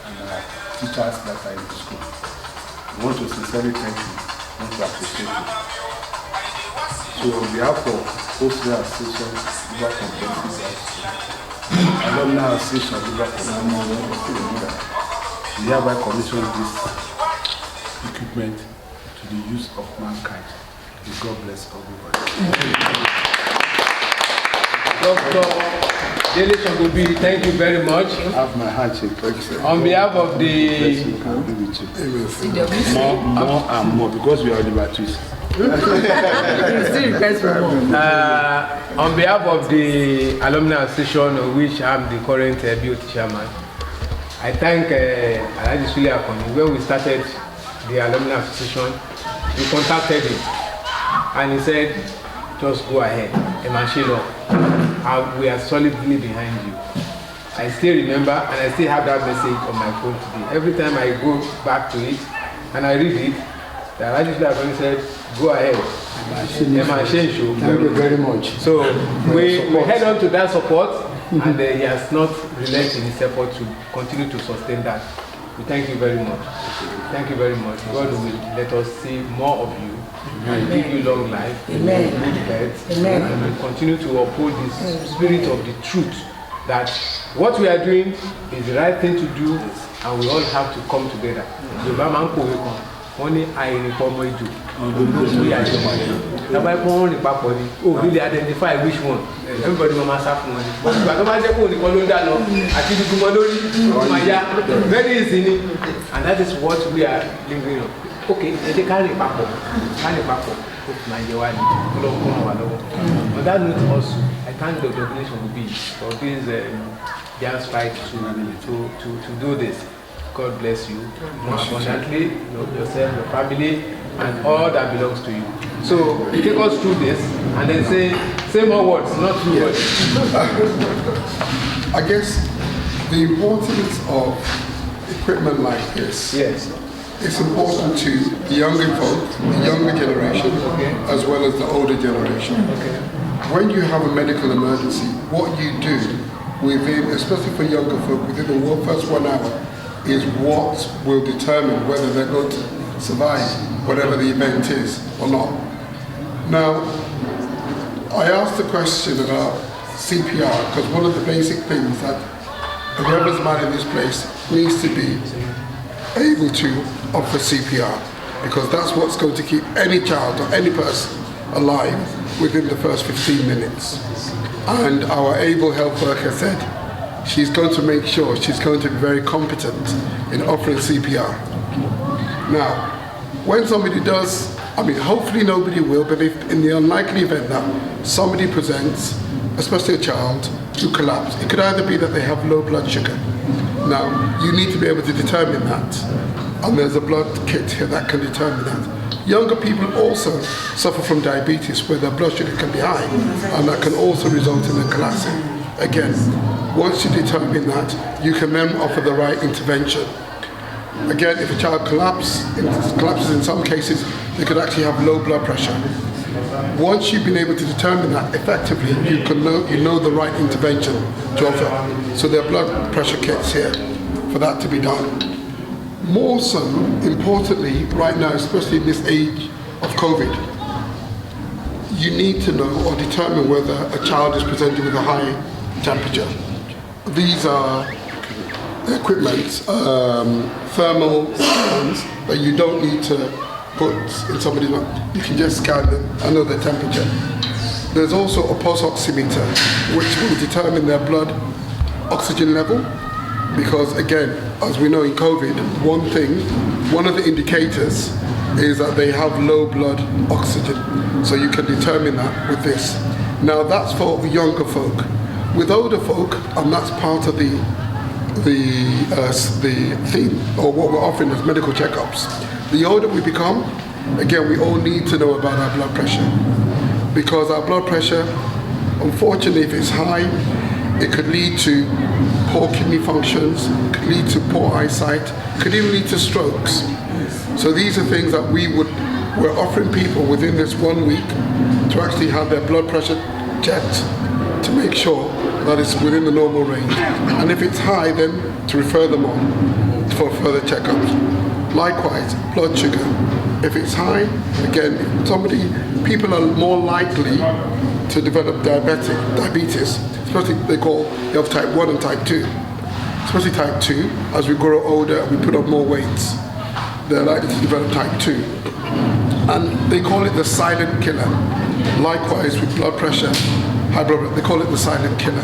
and our teachers that are in the school. I want to sincerely thank you. I want to appreciate you. So on behalf of OCR Association, Luba Comprehensive Alumni Association, Luba Comprehensive, we hereby commission this equipment to the use of mankind. May God bless everybody. Dr. Bamidele Shogobi, thank you very much. I have my handshake. Thank you, sir. On behalf of the more and more, because we are liberties. On behalf of the Alumni Association, of which I'm the current BOT chairman, I thank Alhaji Sule Akoni. When we started the Alumni Association, we contacted him and he said, just go ahead, Emanshilo, and we are solidly behind you. I still remember and I still have that message on my phone today. Every time I go back to it and I read it, the Alhaji Sule Akoni said, go ahead. Thank you very much. So we head on to that support and he has not relented in his effort to continue to sustain that. We thank you very much. Thank you very much. God will let us see more of you and give you long life, good health, and will continue to uphold this spirit of the truth that what we are doing is the right thing to do and we all have to come together. Wọ́n ní àìrìnpọ̀ ọmọ ìjò olóògbé àjọmọ̀ rẹ̀ lábá ẹ̀kọ́ wọn rìn papọ̀ ni o really identify which one everybody máa sá fún wọn ni but ìgbà tó máa jẹ́ kó nìkan ló ń dà lọ àti dúdú mọ́ lórí máa yá very easy ni and that is what we are lingering on. Okay, ẹ jẹ́ ká rìn papọ̀ ó fi máa yẹ wá ní ọlọ́run kọ́ wà lọ́wọ́. On that note also I thank the organization of BEAT for this dance fight to do this. God bless you more abundantly, yourself, your family, and all that belongs to you. So take us through this and then say more words, not few words. I guess the importance of equipment like this, it's important to the younger folk, the younger generation, as well as the older generation. When you have a medical emergency, what you do within, especially for younger folk, within the first 1 hour, is what will determine whether they're going to survive whatever the event is or not. Now, I asked the question about CPR because one of the basic things that whoever's man in this place needs to be able to offer CPR because that's what's going to keep any child or any person alive within the first 15 minutes. And our able health worker said, she's going to make sure she's going to be very competent in offering CPR. Now, when somebody does, I mean, hopefully nobody will, but if in the unlikely event that somebody presents, especially a child, who collapse, it could either be that they have low blood sugar. Now, you need to be able to determine that, and there's a blood kit here that can determine that. Younger people also suffer from diabetes where their blood sugar can be high, and that can also result in them collapsing. Again, once you determine that, you can then offer the right intervention. Again, if a child collapses in some cases, they could actually have low blood pressure. Once you've been able to determine that effectively, you know the right intervention to offer. So there are blood pressure kits here for that to be done. More so, importantly, right now, especially in this age of COVID, you need to know or determine whether a child is presenting with a high temperature. These are equipment, thermal scans that you don't need to put in somebody's mouth. You can just scan them and know their temperature. There's also a pulse oximeter, which will determine their blood oxygen level. Because again, as we know in COVID, one of the indicators is that they have low blood oxygen. So you can determine that with this. Now that's for younger folk. With older folk, and that's part of the theme, or what we're offering as medical checkups. The older we become, again, we all need to know about our blood pressure. Because our blood pressure, unfortunately, if it's high, it could lead to poor kidney functions, could lead to poor eyesight, could even lead to strokes. So these are things that we're offering people within this 1 week to actually have their blood pressure checked to make sure that it's within the normal range. And if it's high, then to refer them on for further checkups. Likewise, blood sugar. If it's high, again, people are more likely to develop diabetes, especially you have type 1 and type 2. Especially type 2, as we grow older and we put on more weights, they're likely to develop type 2. And they call it the silent killer. Likewise with blood pressure, high blood pressure, they call it the silent killer.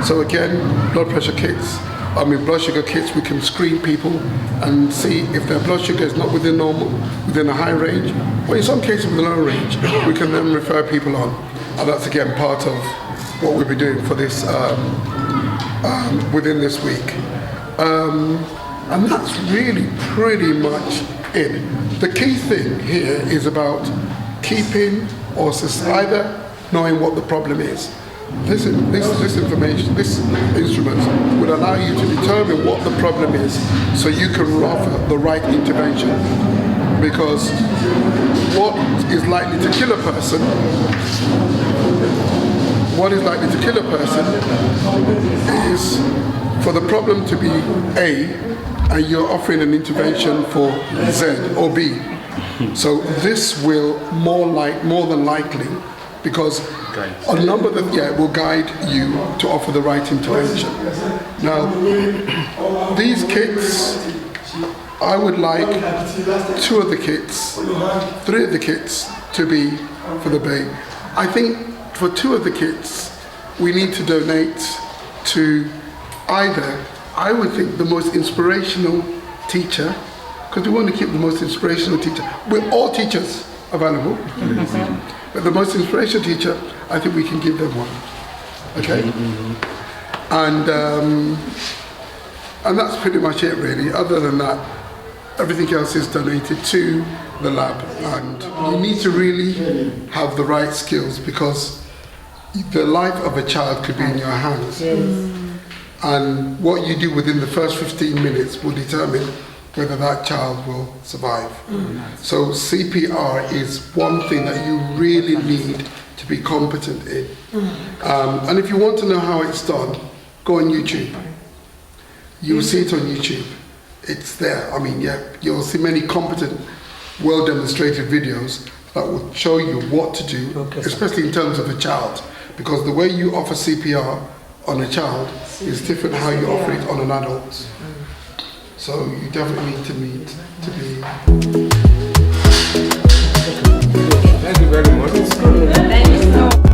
So again, blood pressure kits blood sugar kits, we can screen people and see if their blood sugar is not within normal, within a high range, or in some cases within a low range. We can then refer people on. And that's again part of what we'll be doing for this within this week. And that's really pretty much it. The key thing here is about keeping or either knowing what the problem is. This information, this instrument would allow you to determine what the problem is so you can offer the right intervention. Because what is likely to kill a person, is for the problem to be A and you're offering an intervention for Z or B. So this will more than likely, because a number that will guide you to offer the right intervention. Now, these kits, I would like 2 of the kits, 3 of the kits to be for the Bay. I think for 2 of the kits, we need to donate to either, I would think, the most inspirational teacher, because we want to keep the most inspirational teacher. We're all teachers available, but the most inspirational teacher, I think we can give them one. Okay? And that's pretty much it, really. Other than that, everything else is donated to the lab. And you need to really have the right skills, because the life of a child could be in your hands. And what you do within the first 15 minutes will determine whether that child will survive. So CPR is one thing that you really need to be competent in. And if you want to know how it's done, go on YouTube. You'll see it on YouTube. It's there. I mean, you'll see many competent, well-demonstrated videos that will show you what to do, especially in terms of a child. Because the way you offer CPR on a child is different how you offer it on an adult. So you definitely need to be. Thank you very much. Thank you so much.